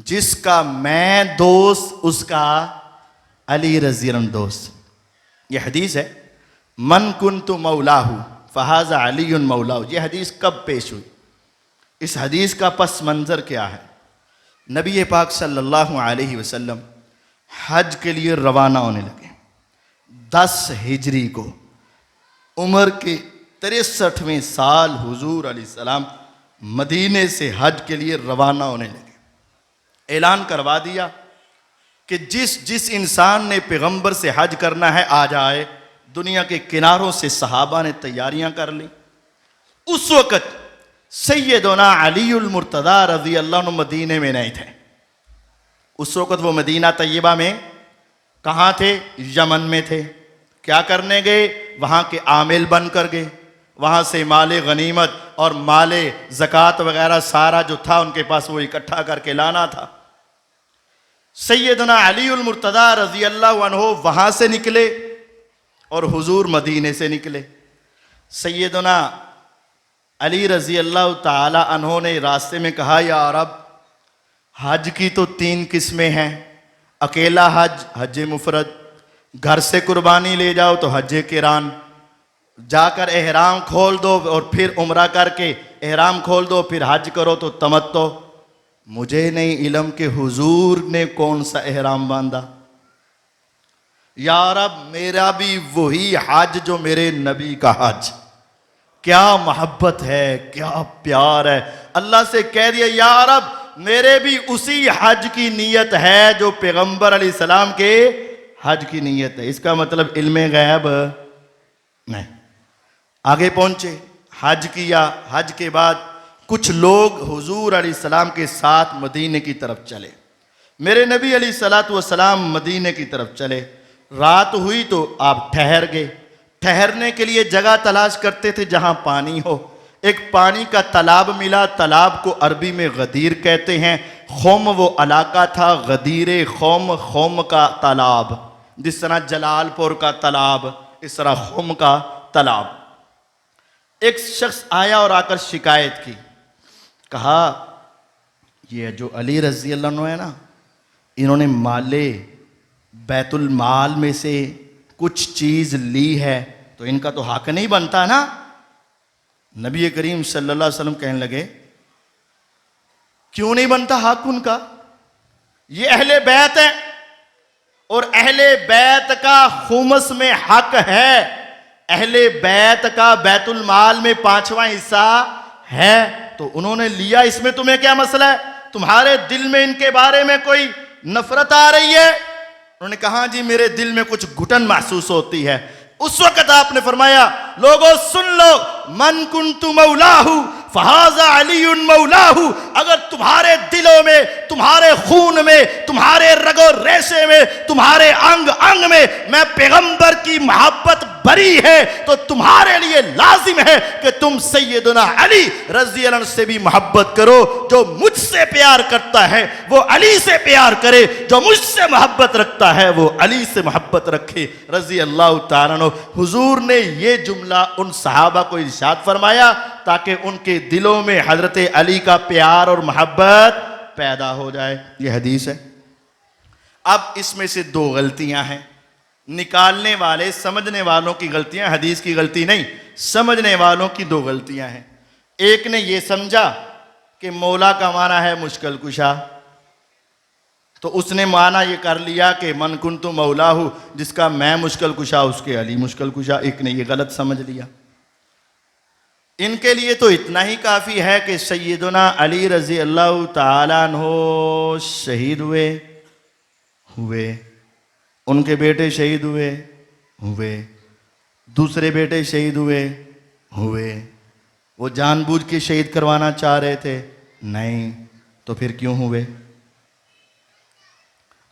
जिसका मैं दोस्त उसका अली रज़ी अल्लाह अन्हु दोस्त। ये हदीस है, मन कुन्तु मौलाहु फहाजा अलीयुन मौलाहु। ये हदीस कब पेश हुई? इस हदीस का पस मंज़र क्या है? नबी पाक सल्लल्लाहु अलैहि वसल्लम हज के लिए रवाना होने लगे। 10 हिजरी को उम्र के 63वें साल हुजूर अलैहिस्सलाम मदीने से हज के लिए रवाना होने लगे। ऐलान करवा दिया कि जिस जिस इंसान ने पैगंबर से हज करना है आ जाए। दुनिया के किनारों से सहाबा ने तैयारियां कर ली। उस वक़्त सैयदना अलीउल मुर्तज़ा रज़ी अल्लाह अन्हु मदीने में नहीं थे। उस वक़्त वो मदीना तैयबा में कहाँ थे? यमन में थे। क्या करने गए? वहाँ के आमिल बन कर गए। वहाँ से माले गनीमत और माले ज़कात वगैरह सारा जो था उनके पास वो इकट्ठा करके लाना था। सैयदना अलीउल मुर्तज़ा रज़ी अल्लाह अन्हु वहाँ से निकले और हुजूर मदीने से निकले। सैयदना अली रज़ी अल्लाह ताला अन्हु ने रास्ते में कहा, या अरब, हज की तो 3 किस्में हैं। अकेला हज, हज मुफरद, घर से कुर्बानी ले जाओ तो हज किरान, जाकर एहराम खोल दो और फिर उम्रा करके एहराम खोल दो फिर हज करो तो तमत्तो। मुझे नहीं इल्म के हुजूर ने कौन सा एहराम बांधा। या रब, मेरा भी वही हज जो मेरे नबी का हज। क्या मोहब्बत है, क्या प्यार है। अल्लाह से कह दिया, या रब, मेरे भी उसी हज की नीयत है जो पैगंबर अलैहिस्सलाम के हज की नीयत है। इसका मतलब इल्मे गैब नहीं। आगे पहुंचे, हज किया। हज के बाद कुछ लोग हुजूर अलैहिस्सलाम के साथ मदीने की तरफ चले। मेरे नबी अलैहिस्सलातु वस्सलाम मदीने की तरफ चले। रात हुई तो आप ठहर गए। ठहरने के लिए जगह तलाश करते थे जहां पानी हो। एक पानी का तालाब मिला। तालाब को अरबी में गदीर कहते हैं। खौम वो इलाका था, गदीर खौम, खौम का तालाब। जिस तरह जलालपुर का तालाब, इस तरह खौम का तालाब। एक शख्स आया और आकर शिकायत की। कहा, ये जो अली रज़ी अल्लाह अन्हु है ना, इन्होंने माले बैतुल माल में से कुछ चीज़ ली है तो इनका तो हक नहीं बनता ना। नबी करीम सल्लल्लाहु अलैहि वसल्लम कहने लगे, क्यों नहीं बनता हक उनका? ये अहले बैत है और अहले बैत का खुमस में हक है। अहले बैत का बैतुल माल में 5वां हिस्सा है तो उन्होंने लिया। इसमें तुम्हें क्या मसला है? तुम्हारे दिल में इनके बारे में कोई नफरत आ रही है? उन्होंने कहा, जी मेरे दिल में कुछ घुटन महसूस होती है। उस वक्त आपने फरमाया, लोगों सुन लो, मन कुन्तु मौलाहु फहाजा अलीयुन मौलाहु। अगर तुम्हारे दिलों में, तुम्हारे खून में, तुम्हारे रगो रेशे में, तुम्हारे अंग अंग में मैं पैगंबर की मोहब्बत भरी है तो तुम्हारे लिए लाजिम है कि तुम सैयदना अली रज़ी अल्लाह अन्हु से भी मोहब्बत करो। जो मुझसे प्यार करता है वो अली से प्यार करे, जो मुझसे मोहब्बत रखता है वो अली से मोहब्बत रखे रज़ी अल्लाह ताला अन्हु। हुजूर ने ये जुमला उन सहाबा को इरशाद फरमाया ताकि उनके दिलों में हजरत अली का प्यार और मोहब्बत पैदा हो जाए। ये हदीस है। अब इसमें से 2 गलतियां हैं। निकालने वाले, समझने वालों की गलतियां, हदीस की गलती नहीं, समझने वालों की 2 गलतियां हैं। एक ने यह समझा कि मौला का माना है मुश्किल कुशा, तो उसने माना ये कर लिया कि मन कुन्तु मौलाहु, जिसका मैं मुश्किल कुशा उसके अली मुश्किल कुशा। एक ने ये गलत समझ लिया। इनके लिए तो इतना ही काफ़ी है कि सैयदना अली रज़ी अल्लाह ताला अन्हु शहीद हुए, उनके बेटे शहीद हुए, दूसरे बेटे शहीद हुए। वो जानबूझ के शहीद करवाना चाह रहे थे? नहीं। तो फिर क्यों हुए?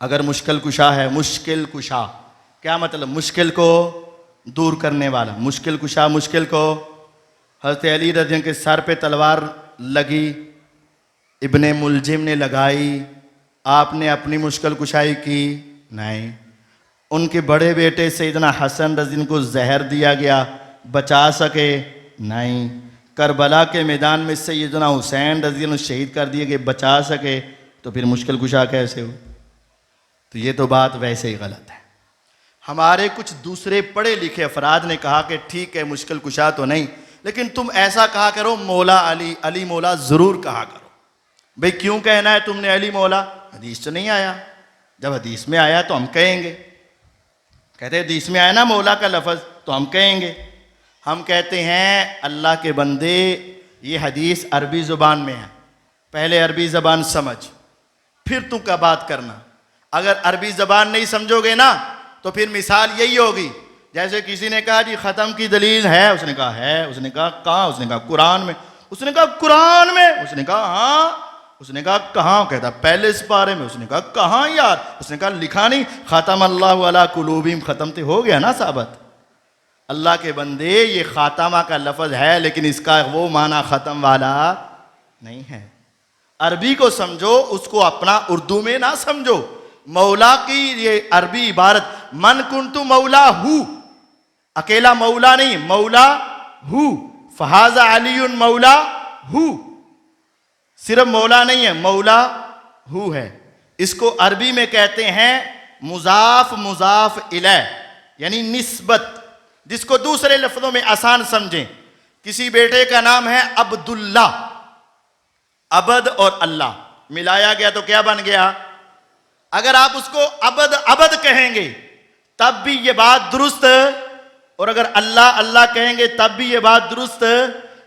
अगर मुश्किल कुशा है, मुश्किल कुशा क्या मतलब? मुश्किल को दूर करने वाला। मुश्किल कुशा, मुश्किल को हज़रत अली रज़ी अल्लाह के सर पे तलवार लगी, इब्ने मुलजिम ने लगाई, आपने अपनी मुश्किल कुशाई की? नहीं। उनके बड़े बेटे सैयदना हसन रज़ी को जहर दिया गया, बचा सके? नहीं, करबला के मैदान में सैयदना हुसैन रज़ी अल्लाह शहीद कर दिए कि बचा सके, तो फिर मुश्किल कुशा कैसे हो? तो ये तो बात वैसे ही गलत है। हमारे कुछ दूसरे पढ़े लिखे अफराद ने कहा कि ठीक है मुश्किल कुशा तो नहीं, लेकिन तुम ऐसा कहा करो मौला अली, अली मौला ज़रूर कहा करो। भाई क्यों कहना है तुमने अली मौला? हदीस तो नहीं आया, जब हदीस में आया तो हम कहेंगे। कहते हदीस में आया ना मौला का लफ्ज़, तो हम कहेंगे। हम कहते हैं अल्लाह के बंदे, ये हदीस अरबी ज़ुबान में है, पहले अरबी ज़बान समझ, फिर तू का बात करना। अगर अरबी ज़बान नहीं समझोगे ना तो फिर मिसाल यही होगी, जैसे किसी ने कहा जी ख़त्म की दलील है, उसने कहा है, उसने कहा कहाँ, उसने कहा कुरान में, उसने कहा कुरान में, उसने कहा हाँ, उसने कहा कहाँ, कहता पहले इस पारे में, उसने कहा कहाँ यार, उसने कहा लिखा नहीं ख़त्म अल्लाहु अला कुलूबिहिम, ख़त्म तो हो गया ना साबत। अल्लाह के बंदे, ये ख़ातमा का लफ्ज़ है लेकिन इसका वो माना ख़त्म वाला नहीं है। अरबी को समझो, उसको अपना उर्दू में ना समझो। मौला की ये अरबी इबारत मन कुंतु मौला हु, अकेला मौला नहीं, मौला हु, फहाजा अलीउन मौला हु, सिर्फ मौला नहीं है, मौला हु है। इसको अरबी में कहते हैं मुजाफ मुजाफ इलैह, यानी निस्बत, जिसको दूसरे लफ्जों में आसान समझें। किसी बेटे का नाम है अब्दुल्ला, अबद और अल्लाह मिलाया गया तो क्या बन गया? अगर आप उसको अबद अबद कहेंगे तब भी ये बात दुरुस्त, और अगर अल्लाह अल्लाह कहेंगे तब भी ये बात दुरुस्त।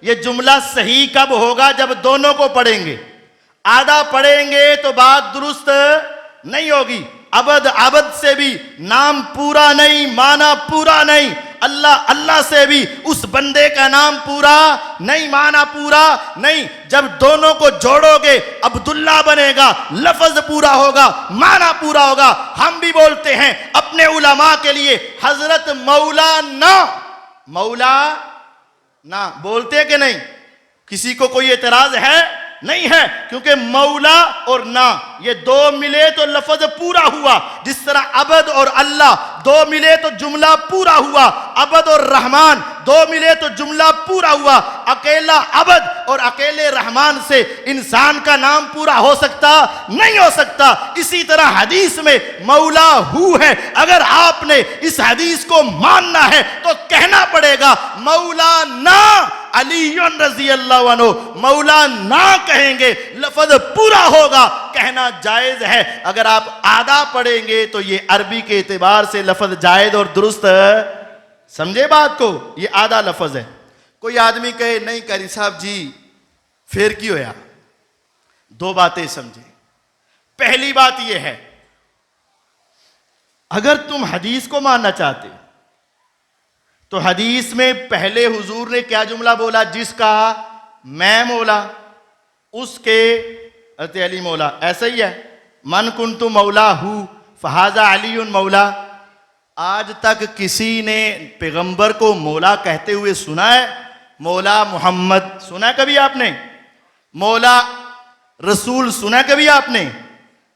ये जुमला सही कब होगा? जब दोनों को पढ़ेंगे। आधा पढ़ेंगे तो बात दुरुस्त नहीं होगी। अबद अबद से भी नाम पूरा नहीं, माना पूरा नहीं। अल्लाह अल्लाह से भी उस बंदे का नाम पूरा नहीं, माना पूरा नहीं। जब दोनों को जोड़ोगे अब्दुल्ला बनेगा, लफ्ज पूरा होगा, माना पूरा होगा। हम भी बोलते हैं अपने उलमा के लिए हजरत मौलाना, मौला ना बोलते कि नहीं? किसी को कोई एतराज है? नहीं है, क्योंकि मौला और ना ये दो मिले तो लफ्ज पूरा हुआ। जिस तरह अबद और अल्लाह दो मिले तो जुमला पूरा हुआ, अबद और रहमान दो मिले तो जुमला पूरा हुआ। अकेला अबद और अकेले रहमान से इंसान का नाम पूरा हो सकता नहीं हो सकता। इसी तरह हदीस में मौला हु है। अगर आपने इस हदीस को मानना है तो कहना पड़ेगा मौलाना अली रज़ी अल्लाह अन्हु। मौला ना कहेंगे लफ्ज पूरा होगा, कहना जायज है। अगर आप आधा पढ़ेंगे तो ये अरबी के एतबार से लफ्ज जायज और दुरुस्त, समझे बात को? ये आधा लफ्ज है। कोई आदमी कहे नहीं कारी साहब जी फिर क्यों होया? दो बातें समझे। पहली बात यह है, अगर तुम हदीस को मानना चाहते तो हदीस में पहले हुजूर ने क्या जुमला बोला? जिसका मैं मौला उसके अली मौला। ऐसा ही है, मन कुंतु मौला हु फहाजा अलीउन मौला। आज तक किसी ने पैगंबर को मौला कहते हुए सुना है? मौला मोहम्मद सुना है कभी आपने? मौला रसूल सुना है कभी आपने?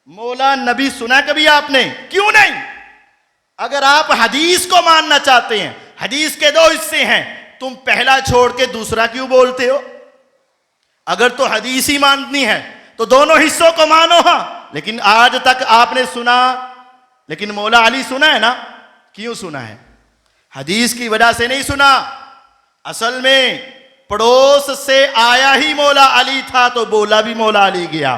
मौला नबी सुना है कभी आपने? क्यों नहीं? अगर आप हदीस को मानना चाहते हैं, हदीस के दो हिस्से हैं, तुम पहला छोड़ के दूसरा क्यों बोलते हो? अगर तो हदीस ही माननी है तो दोनों हिस्सों को मानो। हाँ, लेकिन आज तक आपने सुना, लेकिन मौला अली सुना है ना? क्यों सुना है? हदीस की वजह से नहीं सुना। असल में पड़ोस से आया ही मौला अली था तो बोला भी मौला अली गया।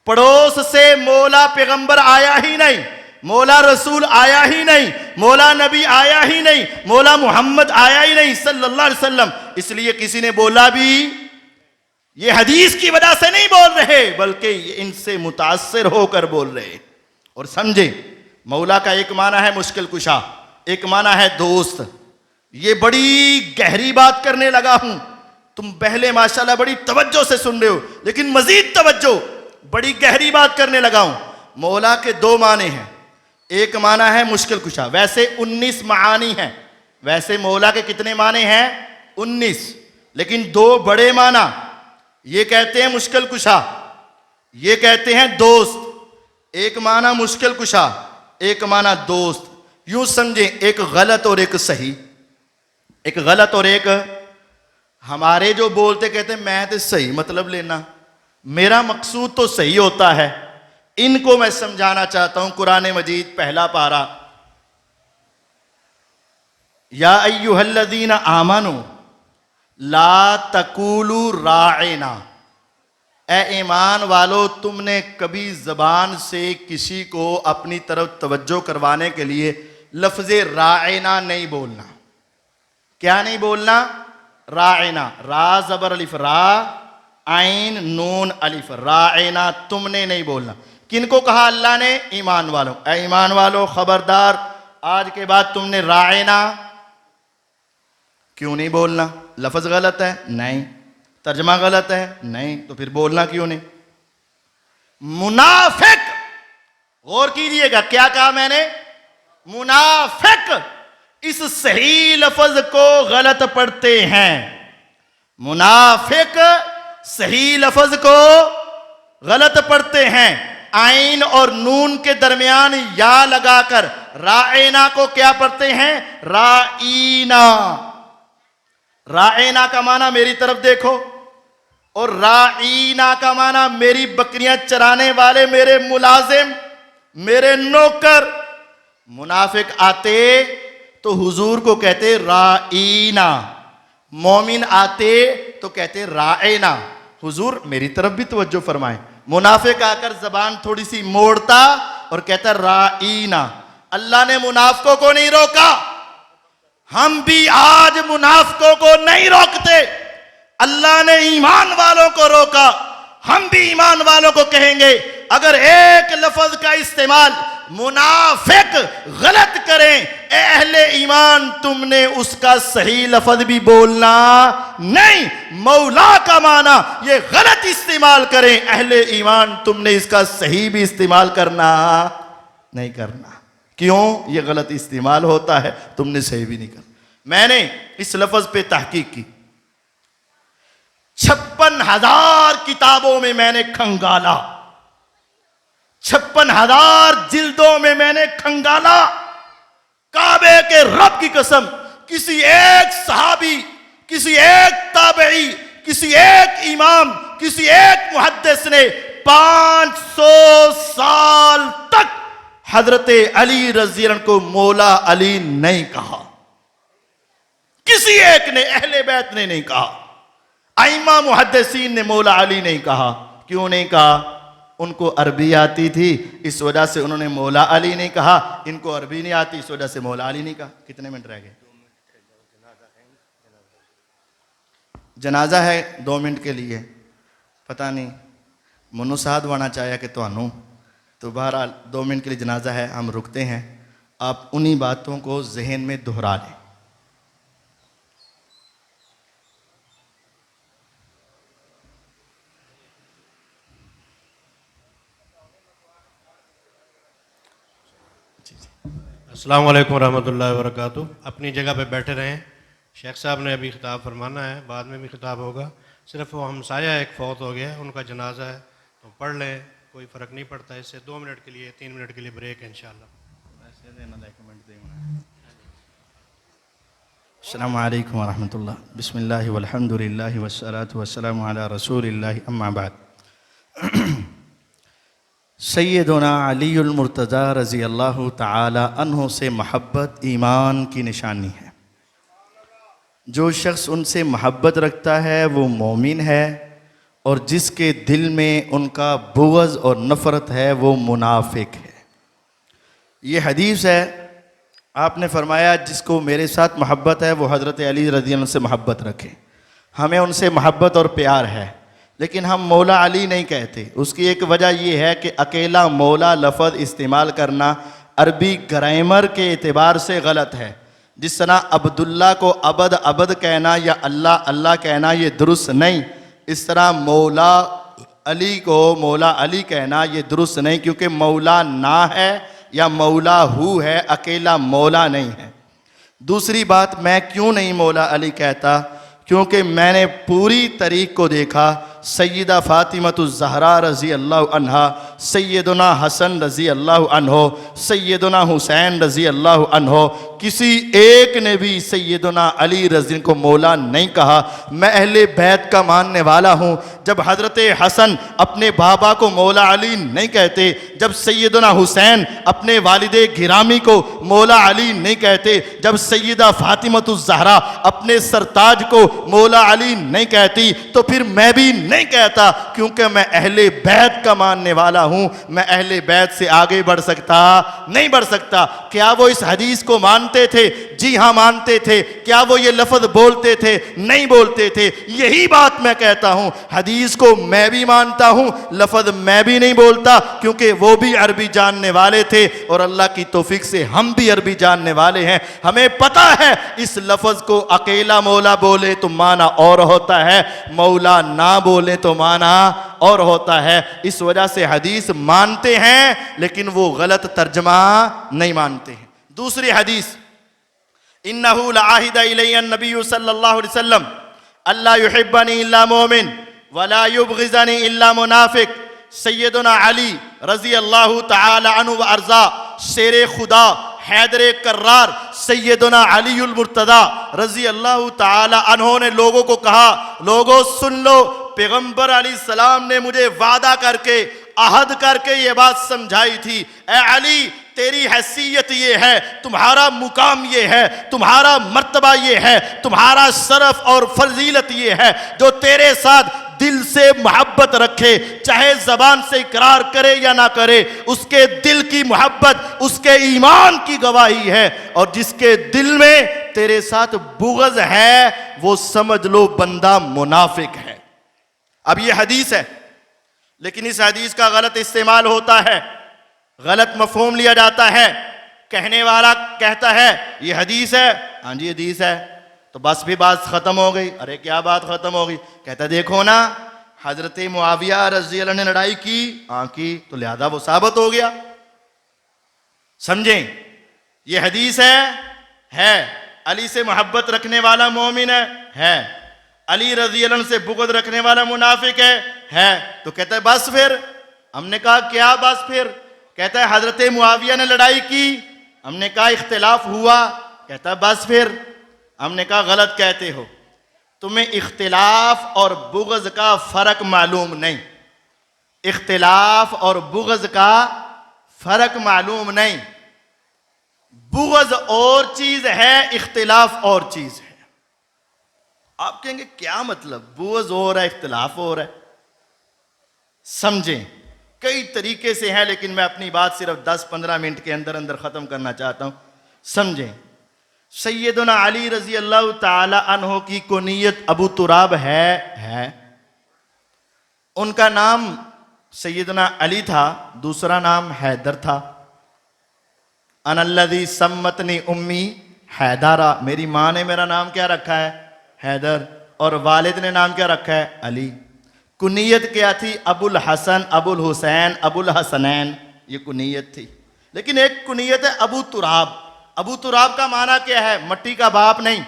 पड़ोस से मौला पैगंबर आया ही नहीं, मौला रसूल आया ही नहीं, मौला नबी आया ही नहीं, मौला मोहम्मद आया ही नहीं सल्लल्लाहु अलैहि वसल्लम। इसलिए किसी ने बोला भी ये हदीस की वजह से नहीं बोल रहे, बल्कि इनसे मुतासिर होकर बोल रहे। और समझे, मौला का एक माना है मुश्किल कुशा, एक माना है दोस्त। ये बड़ी गहरी बात करने लगा हूं, तुम पहले माशाल्लाह बड़ी तवज्जो से सुन रहे हो, लेकिन मजीद तवज्जो, बड़ी गहरी बात करने लगा हूं। मौला के दो माने हैं। एक माना है मुश्किल कुशा, वैसे 19 मानी हैं। वैसे मौला के कितने माने हैं? 19, लेकिन दो बड़े माना। ये कहते हैं मुश्किल कुशा, ये कहते हैं दोस्त। एक माना मुश्किल कुशा, एक माना दोस्त। यूं समझे, एक गलत और एक सही, एक गलत और एक हमारे जो बोलते कहते मैं तो सही मतलब लेना, मेरा मकसूद तो सही होता है। इनको मैं समझाना चाहता हूं। कुरान मजीद पहला पारा, या अय्युहल्लज़ीना आमनू ला तकूलू राइना, ए ईमान वालो तुमने कभी ज़बान से किसी को अपनी तरफ तवज्जो करवाने के लिए लफ्ज़ राइना नहीं बोलना। क्या नहीं बोलना? राइना, रा ज़बर अलिफ रा, आइन नून अलिफ, राइना तुमने नहीं बोलना। किनको कहा अल्लाह ने? ईमान वालों। ए ईमान वालों खबरदार, आज के बाद तुमने राइना क्यों नहीं बोलना? लफ्ज़ गलत है? नहीं। तर्जमा गलत है? नहीं। तो फिर बोलना क्यों नहीं? मुनाफिक, गौर कीजिएगा क्या कहा मैंने? मुनाफिक इस सही लफ्ज़ को गलत पढ़ते हैं। मुनाफिक सही लफ्ज़ को गलत पढ़ते हैं। आइन और नून के दरमियान या लगाकर राइना को क्या पढ़ते हैं? राइना। राइना का माना मेरी तरफ देखो, और राइना का माना मेरी बकरियां चराने वाले, मेरे मुलाजिम, मेरे नौकर। मुनाफिक आते तो हुजूर को कहते राइना, मोमिन आते तो कहते राइना। हुजूर मेरी तरफ भी तवज्जो फरमाएं। मुनाफिक आकर जबान थोड़ी सी मोड़ता और कहता राइना। अल्लाह ने मुनाफिकों को नहीं रोका, हम भी आज मुनाफिकों को नहीं रोकते। अल्लाह ने ईमान वालों को रोका, हम भी ईमान वालों को कहेंगे अगर एक लफ्ज का इस्तेमाल मुनाफिक गलत करें, अहले ईमान तुमने उसका सही लफ्ज भी बोलना नहीं। मौला का माना ये गलत इस्तेमाल करें, अहले ईमान तुमने इसका सही भी इस्तेमाल करना नहीं करना। क्यों? ये गलत इस्तेमाल होता है, तुमने सही भी नहीं करना। मैंने इस लफ्ज पे तहकीक की, 56,000 किताबों में मैंने खंगाला, 56,000 जिल्दों में मैंने खंगाला। काबे के रब की कसम, किसी एक सहाबी, किसी एक ताबई, किसी एक इमाम, किसी एक मुहद्दिस ने 500 साल तक हजरत अली रज़ी अल्लाह को मौला अली नहीं कहा। किसी एक ने, अहले बैत ने नहीं कहा, आइमा मुहद्दिसीन ने मौला अली नहीं कहा। क्यों नहीं कहा? उनको अरबी आती थी, इस वजह से उन्होंने मौला अली नहीं कहा। इनको अरबी नहीं आती, इस वजह से मौला अली नहीं कहा। कितने मिनट रह गए? जनाजा है 2 मिनट के लिए, पता नहीं मनु साहब वाना चाहे कि तुहानू, तो बहरहाल 2 मिनट के लिए जनाजा है, हम रुकते हैं। आप उन्हीं बातों को जहन में दोहरा लें। अस्सलाम वालेकुम रहमतुल्लाहि व बरकातुहू। अपनी जगह पे बैठे रहें। शेख साहब ने अभी खिताब फरमाना है, बाद में भी खिताब होगा। सिर्फ वो हमसाया एक फ़ौत हो गया, उनका जनाजा है, तो पढ़ लें, कोई फ़र्क नहीं पड़ता। इससे 2 मिनट के लिए, 3 मिनट के लिए ब्रेक है इंशाअल्लाह। अस्सलामु अलैकुम व रहमतुल्लाह। बिस्मिल्लाहि वल्हम्दुलिल्लाहि वस्सलातु वस्सलामु अला रसूलिल्लाहि अम्मा बाद। सैयदना अलीउल मुर्तज़ा रज़ी अल्लाहु तआला अन्हु से मोहब्बत ईमान की निशानी है। जो शख्स उनसे मोहब्बत रखता है वो मोमिन है, और जिसके दिल में उनका बुग़्ज़ और नफ़रत है वो मुनाफिक है। ये हदीस है, आपने फरमाया जिसको मेरे साथ मोहब्बत है वो हज़रत अली रज़ी अल्लाह से मोहब्बत रखे। हमें उनसे मोहब्बत और प्यार है, लेकिन हम मौला अली नहीं कहते। उसकी एक वजह यह है कि अकेला मौला लफ़ज़ इस्तेमाल करना अरबी ग्रामर के एतबार से गलत है। जिस तरह अब्दुल्ला को अबद अबद कहना या अल्लाह अल्लाह कहना ये दुरुस्त नहीं, इस तरह मौला अली को मौला अली कहना ये दुरुस्त नहीं, क्योंकि मौला ना है या मौला हु है, अकेला मौला नहीं है। दूसरी बात, मैं क्यों नहीं मौला अली कहता? क्योंकि मैंने पूरी तरीक़ को देखा। सय्यदा फ़ातिमतुज़ ज़हरा रज़ी अल्लाह अन्हा सैयदना हसन रज़ी अल्लाह अन्हो, सैयदना हुसैन रज़ी अल्लाह अन्हो, किसी एक ने भी सैयदना अली रज़ी को मौला नहीं कहा। मैं अहले बैत का मानने वाला हूँ। जब हज़रत हसन अपने बाबा को मौला अली नहीं कहते, जब सैयदना हुसैन अपने वालिदे गिरामी को मौला अली नहीं कहते, जब सैयदा फातिमतुज़ ज़हरा अपने सरताज को मौला अली नहीं कहती, तो फिर मैं भी नहीं कहता, क्योंकि मैं अहले बैत का मानने वाला हूँ। मैं अहले बैत से आगे बढ़ सकता नहीं बढ़ सकता। क्या वो इस हदीस को मानते थे? जी हाँ मानते थे। क्या वो ये लफ्ज़ बोलते थे? नहीं बोलते थे। यही बात मैं कहता हूँ, हदीस को मैं भी मानता हूँ, लफ्ज़ मैं भी नहीं बोलता, क्योंकि वो भी अरबी जानने वाले थे और अल्लाह की तौफीक से हम भी अरबी जानने वाले हैं। हमें पता है इस लफ्ज़ को अकेला मौला बोले तो माना और होता है, मौला ना बोले तो माना और होता है। इस वजह से हदीस मानते हैं लेकिन वो गलत तर्जमा नहीं मानते हैं। दूसरी हदीस, इन्नहु लआहिदा इलैया नबी सल्लल्लाहु अलैहि वसल्लम अल्ला युहिब्बनी इल्ला मोमिन वला युबग़िज़नी इल्ला मुनाफिक। सैयदना अली रज़ी अल्लाह तआला अन्हु व अर्ज़ा, शेरे खुदा हैदर कर्रार सैयदना अलीउल मुर्तज़ा रज़ी अल्लाह तआला अन्हु ने लोगों को कहा, लोगों सुन लो, पैगंबर अलैहिस्सलाम ने मुझे वादा करके, अहद करके ये बात समझाई थी, ए अली तेरी हैसियत ये है, तुम्हारा मुकाम ये है, तुम्हारा मर्तबा ये है, तुम्हारा शरफ और फजीलत ये है, जो तेरे साथ दिल से मोहब्बत रखे, चाहे जबान से इकरार करे या ना करे, उसके दिल की मोहब्बत उसके ईमान की गवाही है। और जिसके दिल में तेरे साथ बुग़्ज़ है वो समझ लो बंदा मुनाफिक है। अब ये हदीस है, लेकिन इस हदीस का गलत इस्तेमाल होता है, गलत मफ़हूम लिया जाता है। कहने वाला कहता है ये हदीस है, हाँ जी हदीस है, तो बस भी बात ख़त्म हो गई। अरे क्या बात ख़त्म हो गई? कहता देखो ना हज़रत मुआविया रज़ी अल्लाह ने लड़ाई की, हाँ की, तो लिहाजा वो साबित हो गया। समझें, ये हदीस है। अली से मोहब्बत रखने वाला मोमिन है। अली रज़ी अल्लाह से बुग़्ज़ रखने वाला मुनाफिक है। तो कहता है बस फिर। हमने कहा क्या बस फिर? कहता है हज़रत मुआविया ने लड़ाई की, हमने कहा इख्तिलाफ हुआ, कहता है बस फिर। हमने कहा गलत कहते हो, तुम्हें इख्तिलाफ और बुग़्ज़ का फ़र्क मालूम नहीं, इख्तिलाफ और बुग़्ज़ का फ़र्क मालूम नहीं। बुग़्ज़ और चीज़ है, इख्तिलाफ और चीज़ है। आप कहेंगे क्या मतलब, बुग़्ज़ हो रहा है इख्तिलाफ हो रहा है? समझें, कई तरीके से हैं, लेकिन मैं अपनी बात सिर्फ 10-15 मिनट के अंदर अंदर ख़त्म करना चाहता हूँ। समझें, सैयदना अली रज़ी अल्लाह ताला अन्हो की कुनियत अबू तुराब है। उनका नाम सैयदना अली था, दूसरा नाम हैदर था। अनल्लज़ी सम्मतनी उम्मी हैदरा, मेरी माँ ने मेरा नाम क्या रखा है? हैदर। और वालिद ने नाम क्या रखा है? अली। कुनियत क्या थी? अबुल हसन, अबुल हुसैन, अबुल हसनैन, ये कुनियत थी। लेकिन एक कुनियत है अबू तुराब। अबू तुराब का माना क्या है? मट्टी का बाप नहीं।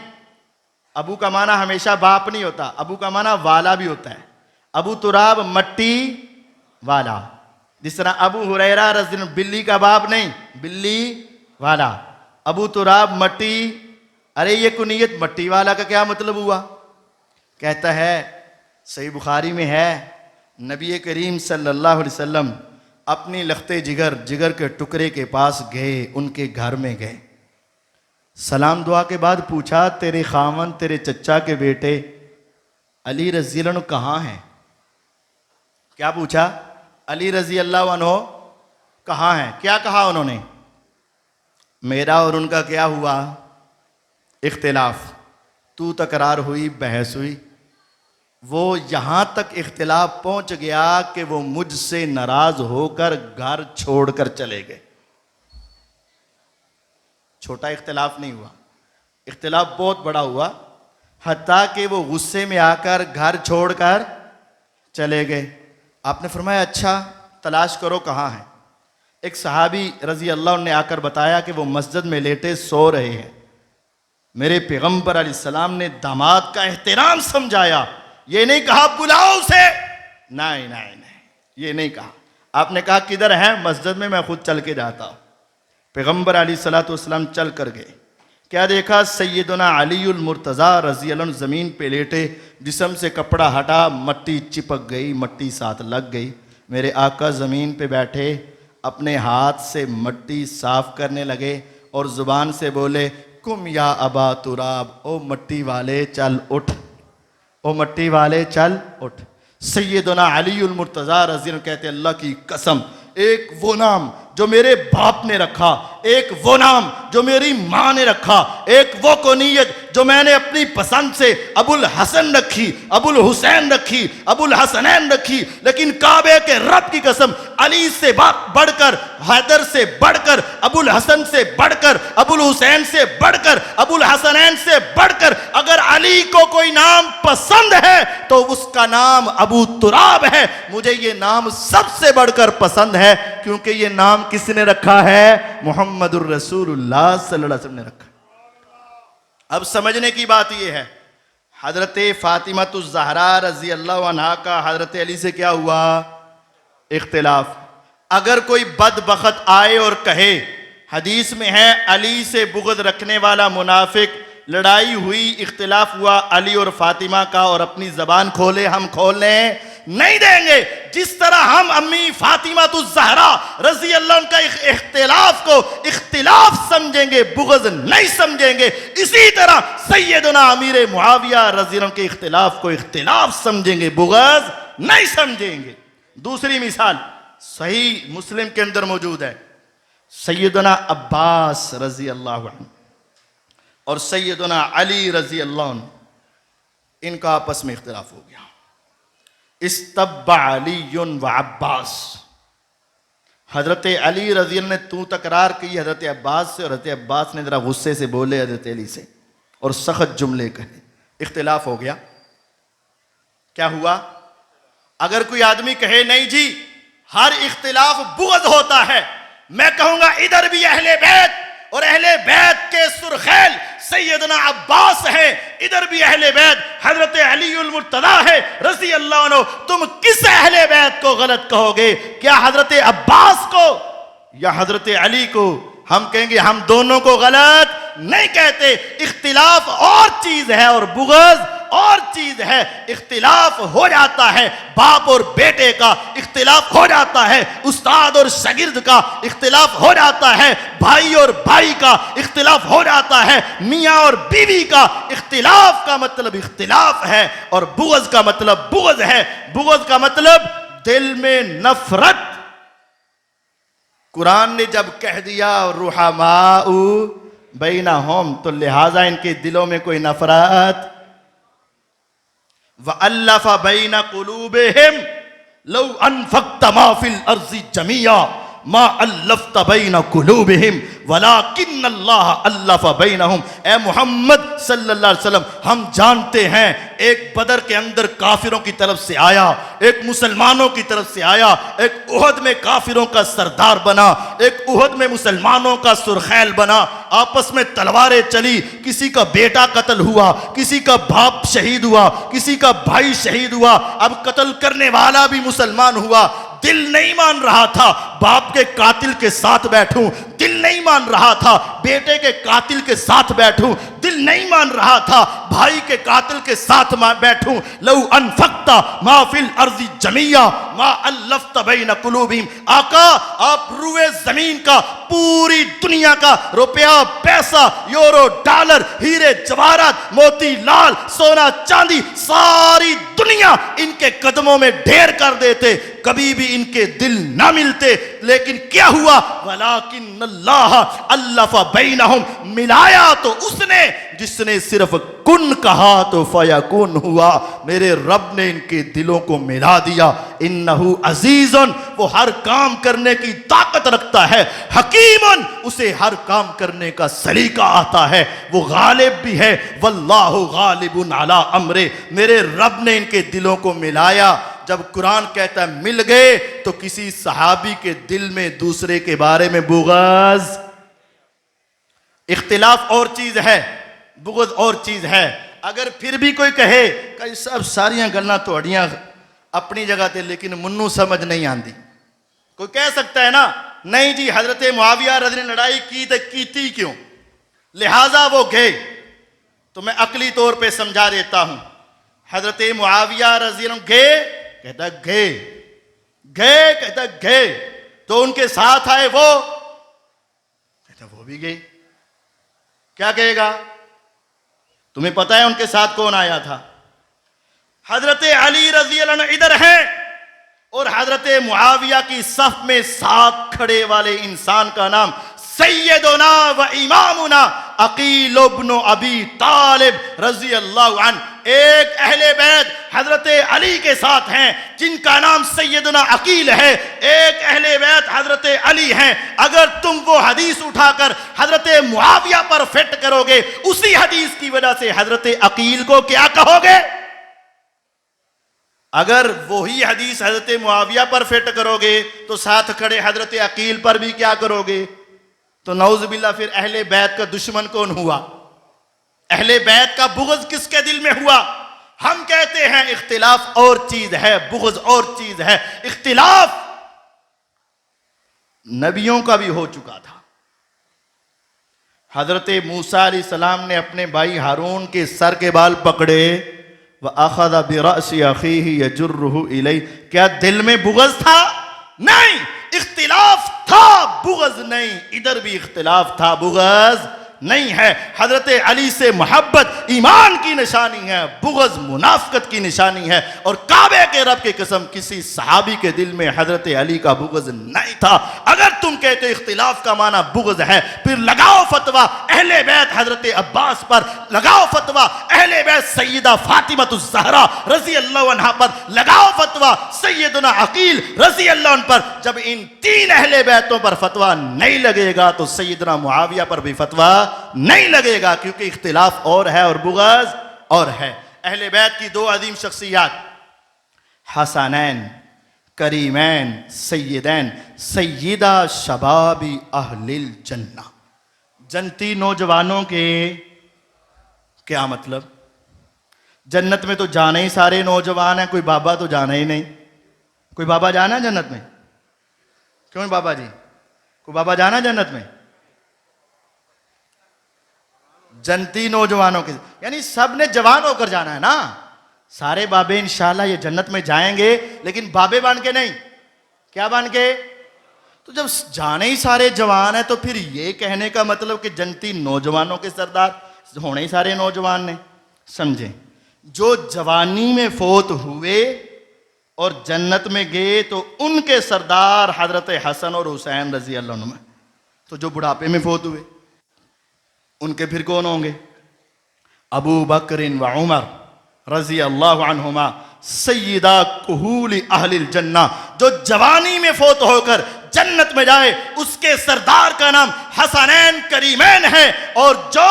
अबू का माना हमेशा बाप नहीं होता, अबू का माना वाला भी होता है। अबू तुराब मट्टी वाला। जिस तरह अबू हुरैरा रज़ी अल्लाह, बिल्ली का बाप नहीं, बिल्ली वाला। अबू तुराब मट्टी। अरे ये कुनियत मट्टी वाला का क्या मतलब हुआ? कहता है सही बुखारी में है, नबी करीम सल्लल्लाहु अलैहि वसल्लम अपनी लख्ते जिगर के टुकड़े के पास गए, उनके घर में गए, सलाम दुआ के बाद पूछा तेरे खामन, तेरे चचा के बेटे अली रज़ी अल्लाह अन्हु कहाँ हैं? क्या पूछा? अली रज़ी अल्लाह अन्हु कहाँ हैं? क्या कहा उन्होंने? मेरा और उनका क्या हुआ? इख्तिलाफ। तू तकरार हुई, बहस हुई। वो यहाँ तक इख्तिलाफ पहुँच गया कि वो मुझसे नाराज़ होकर घर छोड़कर चले गए। छोटा इख्तिलाफ नहीं हुआ, इख्तिलाफ बहुत बड़ा हुआ, हत्ता कि वो गुस्से में आकर घर छोड़कर चले गए। आपने फरमाया अच्छा तलाश करो कहाँ है। एक सहाबी रज़ी अल्लाह ने आकर बताया कि वो मस्जिद में लेटे सो रहे हैं। मेरे पैगंबर अलैहिस्सलाम ने दामाद का एहतराम समझाया, ये नहीं कहा बुलाओ उसे, नहीं, ये नहीं कहा। आपने कहा किधर है? मस्जिद में, मैं खुद चल के जाता हूँ। पैगम्बर अलैहिस्सलातु वस्सलाम चल कर गए। क्या देखा? सैयदना अलीउल मुर्तज़ा रज़ी अल्लाह अन्हु ज़मीन पे लेटे, जिस्म से कपड़ा हटा, मट्टी चिपक गई, मट्टी साथ लग गई। मेरे आका ज़मीन पे बैठे, अपने हाथ से मट्टी साफ करने लगे और ज़ुबान से बोले, कुम या अबा तुराब, ओ मट्टी वाले चल उठ, ओ मट्टी वाले चल उठ। सैयदना अलीउल मुर्तज़ा रज़ी अल्लाह कहते, अल्लाह की कसम, एक वो नाम जो मेरे बाप ने रखा, एक वो नाम जो मेरी माँ ने रखा, एक वो कुनीयत जो मैंने अपनी पसंद से अबुल हसन रखी, अबुल हुसैन रखी, अबुल हसनैन रखी, लेकिन काबे के रब की कसम, अली से बढ़कर, हैदर से बढ़कर, अबुल हसन से बढ़कर, अबुल हुसैन से बढ़कर, अबुल हसनैन से बढ़कर अगर अली को कोई नाम पसंद है तो उसका नाम अबू तुराब है। मुझे ये नाम सबसे बढ़कर पसंद है, क्योंकि ये नाम किसने रखा है? मुहम्मदुर रसूलुल्लाह सल्लल्लाहु अलैहि वसल्लम ने रखा। अब समझने की बात यह है, हजरत फातिमा ज़हरा रज़ी अल्लाह अन्हा का हजरत अली से क्या हुआ? इख्तिलाफ। अगर कोई बदबख्त आए और कहे, हदीस में है अली से बुग़्ज़ रखने वाला मुनाफिक, लड़ाई हुई, इख्तिलाफ हुआ अली और फातिमा का, और अपनी ज़बान खोले, हम खोलने नहीं देंगे। जिस तरह हम अम्मी फातिमा ज़हरा रज़ी अल्लाह अन्हा का इख्तिलाफ को इख्तिलाफ समझेंगे, बुग़्ज़ नहीं समझेंगे, इसी तरह सैयदना अमीर मुआविया रज़ी अल्लाह के इख्तिलाफ को इख्तिलाफ समझेंगे, बुग़्ज़ नहीं समझेंगे। दूसरी मिसाल सही मुस्लिम के अंदर मौजूद है। सैयदना अब्बास रज़ी अल्लाह अन्हु और सैयदना अली रज़ी अल्लाह अन्हु, इनका आपस में इख्तिलाफ हो गया। इस्तब्बा अलीयुन व अब्बास, हजरत अली रज़ी अल्लाह ने तू तकरार की हजरत अब्बास से, और हजरत अब्बास ने जरा गुस्से से बोले हजरत अली से और सख्त जुमले कहे, इख्तिलाफ हो गया। क्या हुआ? अगर कोई आदमी कहे नहीं जी हर इख्तिलाफ बुग़्ज़ होता है, मैं कहूंगा इधर भी अहले बैत और अहले बैत के सुरखैल सैयदना अब्बास है, इधर भी अहले बैत हजरत अलीउल मुर्तज़ा है रज़ी अल्लाह अन्हु। तुम किस अहले बैत को गलत कहोगे? क्या हजरत अब्बास को या हजरत अली को? हम कहेंगे हम दोनों को गलत नहीं कहते। इख्तिलाफ और चीज है और बुग़्ज़ और चीज है। इख्तिलाफ हो जाता है बाप और बेटे का, इख्तिलाफ हो जाता है उस्ताद और शागिर्द का, इख्तिलाफ हो जाता है भाई और भाई का, इख्तिलाफ हो जाता है मियाँ और बीवी का। इख्तिलाफ का मतलब इख्तिलाफ है और बुग़्ज़ का मतलब बुग़्ज़ है। बुग़्ज़ का मतलब दिल में नफरत। कुरान ने जब कह दिया रुहमाउ बैनहुम, तो लिहाजा इनके दिलों में कोई नफरत। व अल्लफ़ बैन कुलूबिहिम लौ अनफ़क़्त मा फ़िल अर्ज़ि जमीआ मा अल्लफ़्त बैन कुलूबिहिम वलाकिन्नल्लाह अल्लफ़ बैनहुम। ए मोहम्मद सल्लल्लाहु अलैहि वसल्लम, हम जानते हैं एक बदर के अंदर काफिरों की तरफ से आया, एक मुसलमानों की तरफ से आया, एक उहद में काफिरों का सरदार बना, एक उहद में मुसलमानों का सुरखैल बना। आपस में तलवारें चली, किसी का बेटा कत्ल हुआ, किसी का बाप शहीद हुआ, किसी का भाई शहीद हुआ। अब कत्ल करने वाला भी मुसलमान हुआ। दिल नहीं मान रहा था बाप के कातिल के साथ बैठूं, दिल नहीं मान रहा था बेटे के कातिल के साथ बैठूं, दिल नहीं मान रहा था भाई के कातिल के साथ बैठूं। लौ अनफ़क़्ता मा फ़िल अर्ज़ि जमीआ मा अल्लफ़्त बैन कुलूबिहिम। आका, आप रुए जमीन का, पूरी दुनिया का रुपया पैसा यूरो डॉलर हीरे जवाहरात मोती लाल सोना चांदी सारी दुनिया इनके कदमों में ढेर कर देते, कभी भी इनके दिल ना मिलते। लेकिन क्या हुआ? वलाकिन्नल्लाह अल्लफ़ बैनहुम, मिलाया तो उसने जिसने सिर्फ कुन कहा तो फयकुन हुआ। मेरे रब ने इनके दिलों को मिला दिया। इन्नहु अजीज़ुन, वो हर काम करने की ताकत रखता है। हकीमुन, उसे हर काम करने का सलीका आता है। वो गालिब भी है। वल्लाहु गालिबुन अला अम्रे। मेरे रब ने इनके दिलों को मिलाया। जब कुरान कहता है मिल गए, तो किसी सहाबी के दिल में दूसरे के बारे में बुग़्ज़। इख्तिलाफ और चीज है, बुग़्ज़ और चीज है। अगर फिर भी कोई कहे कि सब सारियां गल्लां तुहाड़ियां अपनी जगह ते, लेकिन मुन्नू समझ नहीं आती, कोई कह सकता है ना, नहीं जी हजरत मुआविया रज़ी ने लड़ाई की थी क्यों, लिहाजा वो गए। तो मैं अकली तौर पे समझा देता हूं। हजरत मुआविया रज़ी गए, कहता गए, कहता गए, तो उनके साथ आए वो, कहता वो भी गए। क्या कहेगा? तुम्हें पता है उनके साथ कौन आया था? हजरत अली रज़ी अल्लाह अन्हु इधर है और हजरत मुआविया की सफ में साथ खड़े वाले इंसान का नाम सैयदुना व इमामुना अकील इब्न अबी तालिब रज़ी अल्लाहु अन्हु। एक अहले बैत हजरत अली के साथ हैं जिनका नाम सैयदुना अकील है, एक अहले बैत हजरत अली हैं। अगर तुम वो हदीस उठाकर हजरत मुआविया पर फिट करोगे, उसी हदीस की वजह से हजरत अकील को क्या कहोगे? अगर वही हदीस हजरत मुआविया पर फिट करोगे तो साथ खड़े हजरत अकील पर भी क्या करोगे? तो नौज़ुबिल्लाह फिर अहले बैत का दुश्मन कौन हुआ? अहले बैत का बुग़्ज़ किसके दिल में हुआ? हम कहते हैं इख्तिलाफ और चीज है, बुग़्ज़ और चीज है। इख्तिलाफ नबियों का भी हो चुका था। हजरत मूसा अलैहिस्सलाम ने अपने भाई हारून के सर के बाल पकड़े, व अख़ज़ बिरअसी अख़ीही यजुर्रुहु इलैहि। क्या दिल में बुग़्ज़ था? नहीं, इख्तिलाफ था, बुग़्ज़ नहीं। इधर भी इख्तिलाफ था, बुग़्ज़ नहीं है। हजरत अली से मोहब्बत ईमान की निशानी है, बुग़्ज़ मुनाफ़िक़त की निशानी है। और काबे के रब की कसम किसी सहाबी के दिल में हजरत अली का बुग़्ज़ नहीं था। अगर तुम कहते हो इख्तिलाफ का माना बुग़्ज़ है, फिर लगाओ फतवा अहले बैत हजरत अब्बास पर, लगाओ फतवा अहले बैत सैयदा फातिमतुज़ ज़हरा रज़ी अल्लाहु अन्हा पर, लगाओ फतवा सैयदुना अकील रज़ी अल्लाहु अन्हु पर। जब इन तीन अहले बैतों पर फतवा नहीं लगेगा तो सैयदना मुआविया पर भी फतवा नहीं लगेगा, क्योंकि इख्तिलाफ और है और बुग़्ज़ और है। अहले बैत की दो अजीम शख्सियत हसनैन करीमैन सैयदैन सैयदा शबाबी अहलिल जन्ना, जन्नती नौजवानों के क्या मतलब? जन्नत में तो जाने ही सारे नौजवान हैं, कोई बाबा तो जाना ही नहीं। कोई बाबा जाना है जन्नत में? क्यों बाबा जी, कोई बाबा जाना है जन्नत में? जन्नती नौजवानों के, यानी सब ने जवान होकर जाना है ना। सारे बाबे इंशाल्लाह ये जन्नत में जाएंगे, लेकिन बाबे बन के नहीं। क्या बन के? तो जब जाने ही सारे जवान है तो फिर ये कहने का मतलब कि जन्नती नौजवानों के सरदार होने ही सारे नौजवान ने। समझे? जो जवानी में फोत हुए और जन्नत में गए तो उनके सरदार हजरत हसन और हुसैन रजी अल्लाह अन्हुमा। तो जो बुढ़ापे में फोत हुए उनके फिर कौन होंगे? अबू बकर व उमर रजी अल्लाह अन्हुमा सैयदा कुहूल अहलिल जन्ना। जो जवानी में फोत होकर जन्नत में जाए उसके सरदार का नाम हसनैन करीमैन है, और जो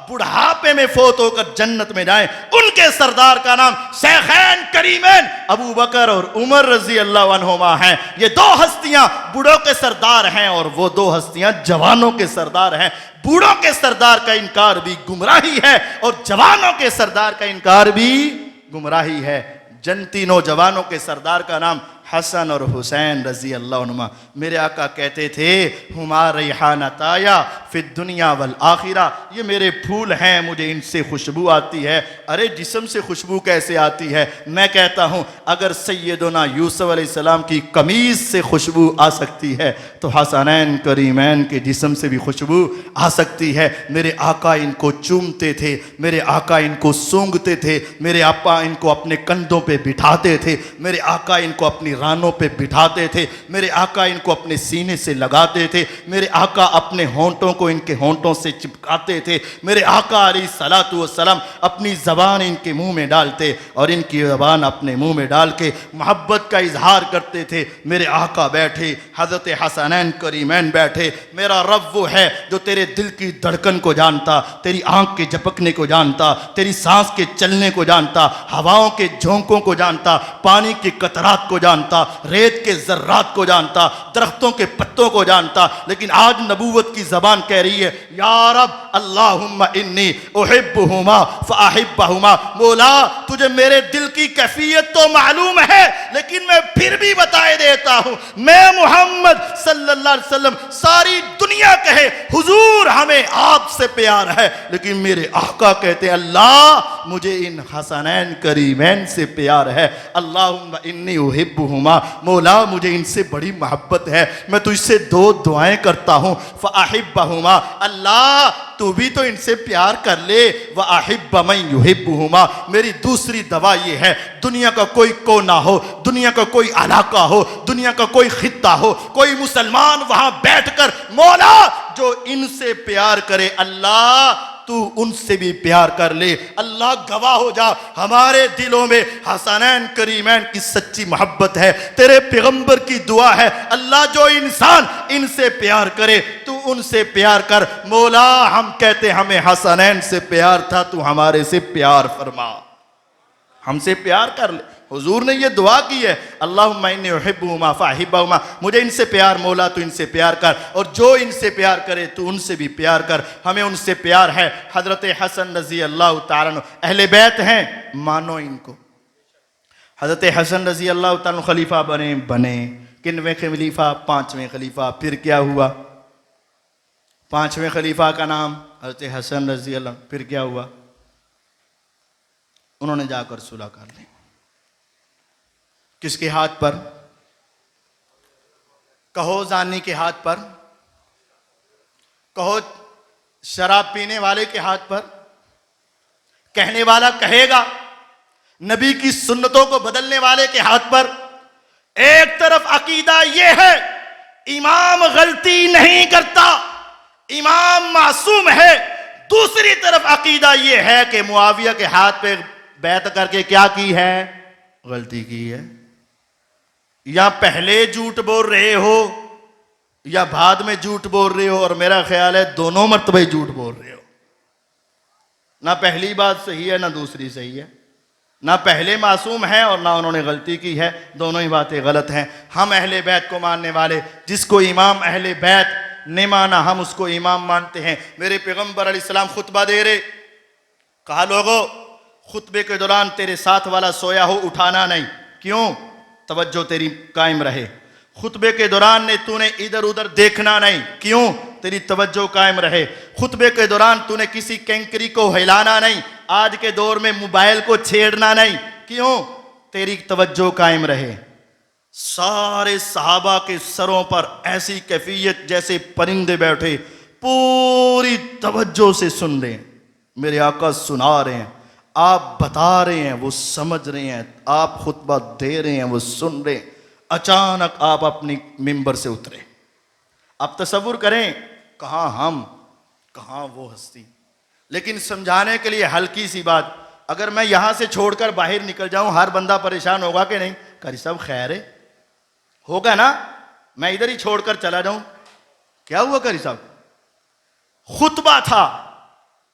बुढ़ापे में फोत होकर जन्नत में जाए उनके सरदार का नाम शेखैन करीमैन अबू बकर और उमर रजी अल्लाह अन्हुमा हैं। ये दो हस्तियां बूढ़ों के सरदार हैं और वो दो हस्तियां जवानों के सरदार हैं। बूढ़ों के सरदार का इनकार भी गुमराही है और जवानों के सरदार का इनकार भी गुमराही है। जन्नती नौजवानों के सरदार का नाम हसन और हुसैन रजी अल्लाह अन्हुमा। मेरे आका कहते थे हुमा रैहानताया फिद दुनिया वल आखिरा, ये मेरे फूल हैं, मुझे इनसे खुशबू आती है। अरे जिस्म से खुशबू कैसे आती है? मैं कहता हूँ अगर सैयदना यूसुफ अलैहिस्सलाम की कमीज़ से खुशबू आ सकती है तो हसनैन करीमैन के जिस्म से भी खुशबू आ सकती है। मेरे आका इनको चूमते थे, मेरे आका इनको सूंघते थे, मेरे आपा इनको अपने कंधों पे बिठाते थे, मेरे आका इनको अपनी रानों पे बिठाते थे, मेरे आका इनको अपने सीने से लगाते थे, मेरे आका अपने होंठों को इनके होंठों से चिपकाते थे, मेरे आका अलैहिस्सलातु वस्सलाम अपनी ज़बान इनके मुंह में डालते और इनकी ज़बान अपने मुंह में डाल के मोहब्बत का इजहार करते थे। मेरे आका बैठे, हज़रत हसनैन करीमैन बैठे। मेरा रब वो है जो तेरे दिल की धड़कन को जानता, तेरी आंख के झपकने को जानता, तेरी सांस के चलने को जानता, हवाओं के झोंकों को जानता, पानी के कतरात को जानता, जानता, रेत के जर्रात को जानता, दरख्तों के पत्तों को जानता, लेकिन आज नबूवत की जबान कह रही है या रब अल्लाहुम्मा इन्नी उहिब्बुहुमा फअहिब्बहुमा। मौला तुझे मेरे दिल की कैफियत तो मालूम है, लेकिन मैं फिर भी बताए देता हूं, मैं मोहम्मद सल्लल्लाहु अलैहि वसल्लम, सारी दुनिया कहे हुजूर हमें आपसे प्यार है, लेकिन मेरे आका कहते हैं अल्लाह मुझे इन हसनैन करीमैन से प्यार है। अल्लाहुम्मा इन्नी उहिब्बुहुमा, मौला मुझे इनसे बड़ी मोहब्बत है, मैं तुझसे दो दुआएं करता हूं, फअहिब्बहुमा, अल्लाह तू भी तो इनसे प्यार कर ले, व अहिब्ब मन युहिब्बुहुमा, मेरी दूसरी दवा ये है, दुनिया का कोई कोना हो, दुनिया का कोई इलाका हो, दुनिया का कोई खित्ता हो, कोई मुसलमान वहां बैठकर मौला जो इनसे प्यार करे अल्लाह तू उनसे भी प्यार कर ले। अल्लाह गवाह हो जा, हमारे दिलों में हसनैन करीमैन की सच्ची मोहब्बत है, तेरे पैगंबर की दुआ है अल्लाह जो इंसान इनसे प्यार करे तू उनसे प्यार कर। मौला हम कहते हमें हसनैन से प्यार था, तू हमारे से प्यार फरमा, हमसे प्यार कर ले। हुजूर ने ये दुआ की है अल्लाहुम्मा इन्नी उहिब्बुहुमा फअहिब्बहुमा, मुझे इनसे प्यार मौला तू इनसे प्यार कर, और जो इनसे प्यार करे तू उनसे भी प्यार कर, हमें उनसे प्यार है। हजरत हसन रजी अल्लाह तआला अन्हु अहले बैत हैं, मानो इनको। हजरत हसन रजी अल्लाह तआला अन्हु खलीफा बने किनवें खलीफा? पांचवें खलीफा। फिर क्या हुआ? पांचवें खलीफा का नाम हजरत हसन रजी अल्लाह। फिर क्या हुआ? उन्होंने जाकर सुलह कर ली। किसके हाथ पर? कहो जानी के हाथ पर, कहो शराब पीने वाले के हाथ पर। कहने वाला कहेगा नबी की सुन्नतों को बदलने वाले के हाथ पर। एक तरफ अकीदा यह है इमाम गलती नहीं करता, इमाम मासूम है, दूसरी तरफ अकीदा यह है कि मुआविया के हाथ पे बैत करके क्या की है? गलती की है। या पहले झूठ बोल रहे हो या बाद में झूठ बोल रहे हो, और मेरा ख्याल है दोनों मर्तबे झूठ बोल रहे हो। ना पहली बात सही है ना दूसरी सही है, ना पहले मासूम है और ना उन्होंने गलती की है, दोनों ही बातें गलत हैं। हम अहले बैत को मानने वाले, जिसको इमाम अहले बैत ने माना हम उसको इमाम मानते हैं। मेरे पैगंबर अलैहिस्सलाम खुतबा दे रहे, कहा लोगों खुतबे के दौरान तेरे साथ वाला सोया हो उठाना नहीं। क्यों? तवज्जो तेरी कायम रहे। खुतबे के दौरान ने तूने इधर उधर देखना नहीं। क्यों? तेरी तवज्जो कायम रहे। खुतबे के दौरान तूने किसी कैंकरी को हिलाना नहीं। आज के दौर में मोबाइल को छेड़ना नहीं। क्यों? तेरी तवज्जो कायम रहे। सारे सहाबा के सरों पर ऐसी कैफियत जैसे परिंदे बैठे, पूरी तवज्जो से सुन रहे हैं। मेरे आका सुना रहे हैं, आप बता रहे हैं, वो समझ रहे हैं, आप खुतबा दे रहे हैं, वो सुन रहे हैं। अचानक आप अपनी मिंबर से उतरे। अब तसव्वुर करें, कहाँ हम कहाँ वो हस्ती। लेकिन समझाने के लिए हल्की सी बात, अगर मैं यहां से छोड़कर बाहर निकल जाऊं हर बंदा परेशान होगा कि नहीं? कारी साहब खैर है, होगा ना? मैं इधर ही छोड़कर चला जाऊं, क्या हुआ कारी साहब? खुतबा था,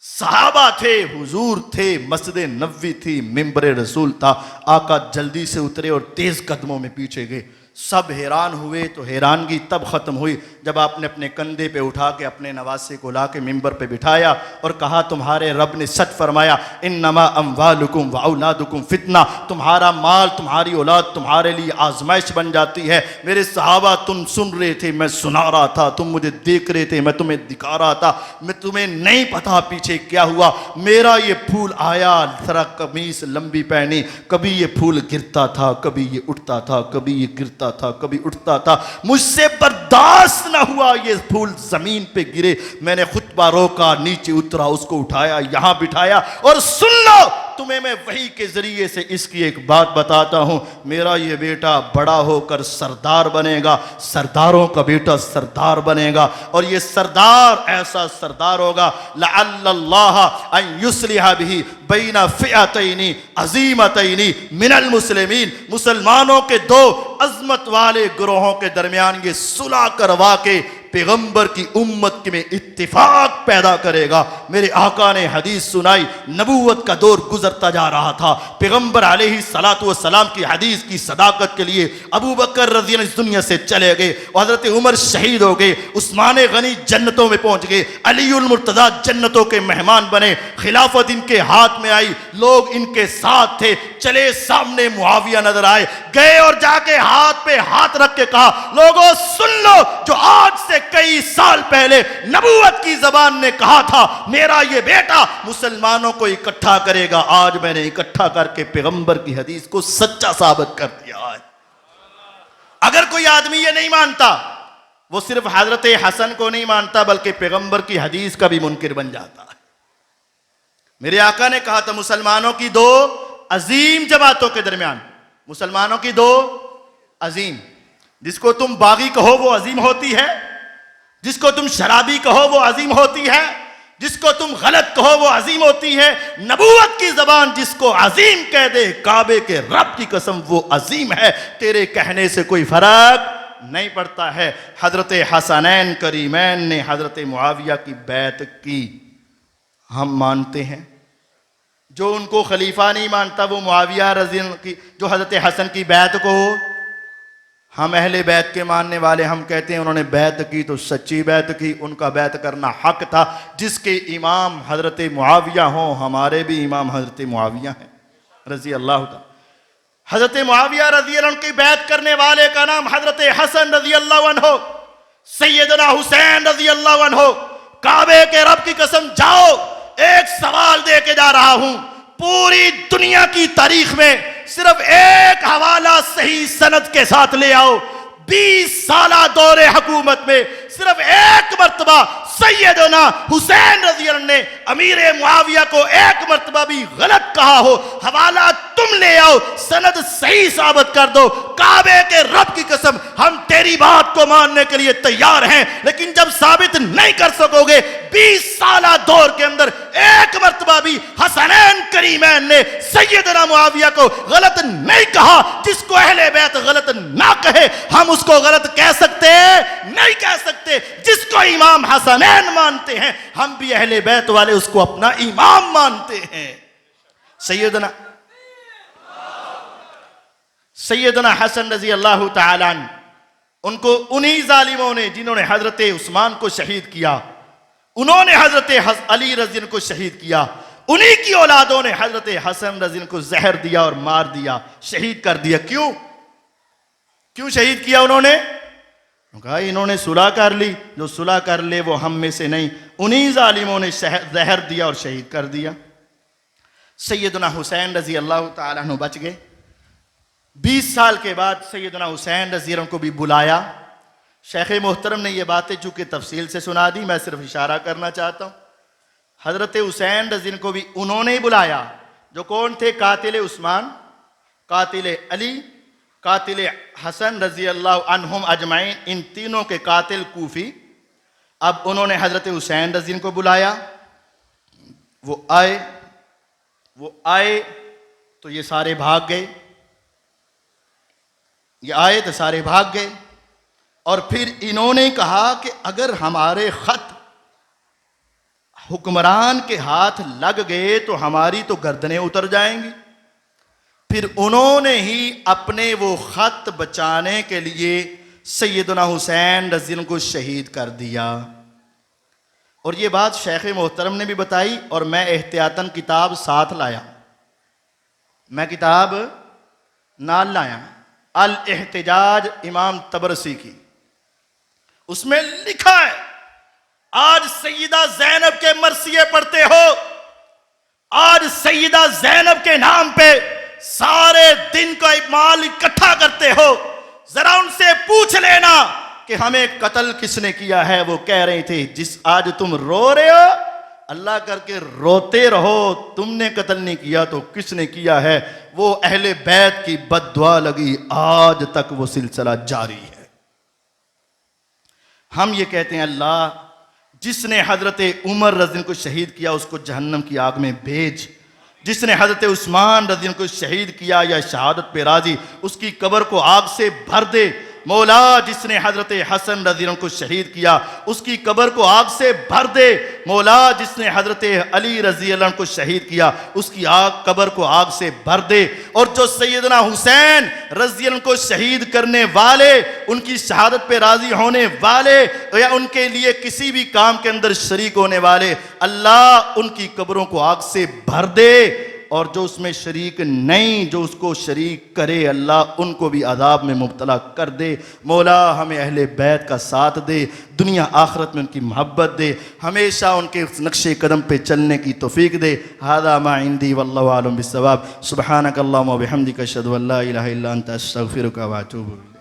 सहाबा थे, हुजूर थे, मस्जिद नबवी थी, मिंबर रसूल था। आका जल्दी से उतरे और तेज कदमों में पीछे गए। सब हैरान हुए तो हैरानगी तब ख़त्म हुई जब आपने अपने कंधे पे उठा के अपने नवासे को ला के मिंबर पे बिठाया और कहा तुम्हारे रब ने सच फरमाया, इन्नमा अम्वालुकुम व औलादुकुम फितना, तुम्हारा माल तुम्हारी औलाद तुम्हारे लिए आजमाइश बन जाती है। मेरे सहाबा तुम सुन रहे थे, मैं सुना रहा था, तुम मुझे देख रहे थे, मैं तुम्हें दिखा रहा था, मैं तुम्हें नहीं पता पीछे क्या हुआ। मेरा ये फूल आया, जरा कमीज लंबी पहनी, कभी ये फूल गिरता था, कभी ये उठता था, कभी ये गिरता था, कभी उठता था, मुझसे बर्दाश्त ना हुआ ये फूल जमीन पे गिरे। मैंने खुतबा रोका, नीचे उतरा, उसको उठाया, यहां बिठाया और सुन लो, तुम्हें मैं वही के जरिए से इसकी एक बात बताता हूं, मेरा ये बेटा बड़ा होकर सरदार बनेगा, सरदारों का बेटा सरदार बनेगा, और ये सरदार ऐसा सरदार होगा लअल्लल्लाह अन युस्लिहा बिही बैना फिअतैनी अज़ीमतैनी मिनल मुस्लिमीन, मुसलमानों के दो अजमत वाले ग्रोहों के दरमियान ये सुलह करवा के पैगंबर की उम्मत में इत्तिफाक पैदा करेगा। मेरे आका ने हदीस सुनाई, नबूवत का दौर गुजरता जा रहा था, पैगंबर अलैहिस्सलातु वस्सलाम की हदीस की सदाकत के लिए अबू बकर रज़ी अल्लाह इस दुनिया से चले गए, हजरत उमर शहीद हो गए, उस्मान गनी जन्नतों में पहुंच गए, अलीउल मुर्तज़ा जन्नतों के मेहमान बने, खिलाफत इनके हाथ में आई, लोग इनके साथ थे। चले सामने मुआविया नजर आए, गए और जाके हाथ पे हाथ रख के कहा, लोगों सुन लो, जो आज से कई साल पहले नबूवत की जबान ने कहा था मेरा ये बेटा मुसलमानों को इकट्ठा करेगा, आज मैंने इकट्ठा करके पैगंबर की हदीस को सच्चा साबित कर दिया है। अगर कोई आदमी ये नहीं मानता, वो सिर्फ हजरत हसन को नहीं मानता बल्कि पैगंबर की हदीस का भी मुनकिर बन जाता है। मेरे आका ने कहा था मुसलमानों की दो अजीम जमातों के दरमियान, मुसलमानों की दो अजीम, जिसको तुम बागी कहो वो अजीम होती है, जिसको तुम शराबी कहो वो अजीम होती है, जिसको तुम गलत कहो वो अजीम होती है। नबूवत की जबान जिसको अजीम कह दे, काबे के रब की कसम वो अजीम है, तेरे कहने से कोई फर्क नहीं पड़ता है। हजरत हसनैन करीमैन ने हजरत मुआविया की बैत की, हम मानते हैं। जो उनको खलीफा नहीं मानता वो मुआविया रज़ी अल्लाह की, जो हजरत हसन की बैत को, हम अहले बैत के मानने वाले हम कहते हैं उन्होंने बैत की तो सच्ची बैत की, उनका बैत करना हक था। जिसके इमाम हजरत मुआविया हो, हमारे भी इमाम हजरत मुआविया हैं रज़ी अल्लाह तआला। हजरत मुआविया रज़ी अल्लाह की बैत करने वाले का नाम हजरत हसन रज़ी अल्लाह अन्हु, सैयदना हुसैन रज़ी अल्लाह अन्हु। काबे के रब की कसम, जाओ एक सवाल दे के जा रहा हूं, पूरी दुनिया की तारीख में सिर्फ एक हवाला सही सनद के साथ ले आओ। 20 साला दौरे हुकूमत में सिर्फ एक मर्तबा सैयदना हुसैन रज़ी अल्लाह ने अमीर मुआविया को एक मर्तबा भी गलत कहा हो, हवाला तुम ले आओ, सनद सही साबित कर दो। काबे के रब की कसम, हम तेरी बात को मानने के लिए तैयार हैं, लेकिन जब साबित नहीं कर सकोगे, 20 साला दौर के अंदर एक मर्तबा भी हसनैन करीमैन ने सैयदना मुआविया को गलत नहीं कहा। जिसको अहले बैत गलत ना कहे, हम उसको गलत कह सकते नहीं कह सकते। जिसको इमाम हसनैन मानते हैं, हम भी अहले बैत वाले उसको अपना इमाम मानते हैं। सैयदना हसन रज़ी अल्लाह तआला अन्हु, उनको उन्हीं जालिमों ने जिन्होंने हजरत उस्मान को शहीद किया, उन्होंने हजरत अली रज़ी को शहीद किया, उन्हीं की औलादों ने हजरत हसन रज़ी को जहर दिया और मार दिया, शहीद कर दिया। क्यों क्यों शहीद किया उन्होंने? कहा इन्होंने सुलह कर ली, जो सुलह कर ले वो हम में से नहीं। उन्हीं जालिमों ने जहर दिया और शहीद कर दिया। सैयदना हुसैन रज़ी अल्लाह तआला अन्हु बच गए। 20 साल के बाद सैयदना हुसैन रज़ी अल्लाह को भी बुलाया। शेख मोहतरम ने ये बातें चूंकि तफसील से सुना दी, मैं सिर्फ इशारा करना चाहता हूँ। हजरत हुसैन रज़ी अल्लाह को भी उन्होंने ही बुलाया, जो कौन थे? कातिल उस्मान, कातिल अली, कातिल हसन रज़ी अल्लाह अन्हुम अजमाइन, इन तीनों के कातिल कूफी। अब उन्होंने हजरत हुसैन रज़ी को बुलाया, वो आए तो ये सारे भाग गए, ये आए तो सारे भाग गए। और फिर इन्होंने कहा कि अगर हमारे खत हुक्मरान के हाथ लग गए तो हमारी तो गर्दनें उतर जाएंगी। फिर उन्होंने ही अपने वो खत बचाने के लिए सैयदना हुसैन रज़ी अल्लाह को शहीद कर दिया। और ये बात शेख मोहतरम ने भी बताई और मैं एहतियातन किताब साथ लाया, मैं किताब नाल लाया, अल एहतिजाज इमाम तबरसी की। उसमें लिखा है, आज सैयदा ज़ैनब के मरसिए पढ़ते हो, आज सैयदा ज़ैनब के नाम पे सारे दिन का माल इकट्ठा करते हो, जरा उनसे पूछ लेना कि हमें कत्ल किसने किया है। वो कह रहे थे जिस आज तुम रो रहे हो, अल्लाह करके रोते रहो, तुमने कत्ल नहीं किया तो किसने किया है। वो अहले बैत की बद्दुआ लगी, आज तक वो सिलसिला जारी है। हम ये कहते हैं अल्लाह जिसने हजरत उमर रज़ी को शहीद किया उसको जहन्नम की आग में भेज, जिसने हजरत उस्मान रज़ी को शहीद किया या शहादत पे राजी उसकी कब्र को आग से भर दे। मौला जिसने हजरत हसन रज़ी अल्लाह को शहीद किया उसकी कब्र को आग से भर दे। मौला जिसने हजरत अली रज़ी अल्लाह को शहीद किया उसकी कब्र को आग से भर दे। और जो सैयदना हुसैन रज़ी अल्लाह को शहीद करने वाले, उनकी शहादत पे राजी होने वाले या उनके लिए किसी भी काम के अंदर शरीक होने वाले, अल्लाह उनकी कब्रों को आग से भर दे। और जो उसमें शरीक नहीं, जो उसको शरीक करे, अल्लाह उनको भी अजाब में मुब्तला कर दे। मौला हमें अहले बैत का साथ दे, दुनिया आखिरत में उनकी मोहब्बत दे, हमेशा उनके नक्शे कदम पे चलने की तौफीक दे। हादा मा इंदी वल्लाहु आलम बिस्सवाब। सुब्हानक अल्लाहुम्मा व बिहम्दिका अशहदु अल्ला इलाहा इल्ला अंता अस्तगफिरुका व अतूबु इलैक।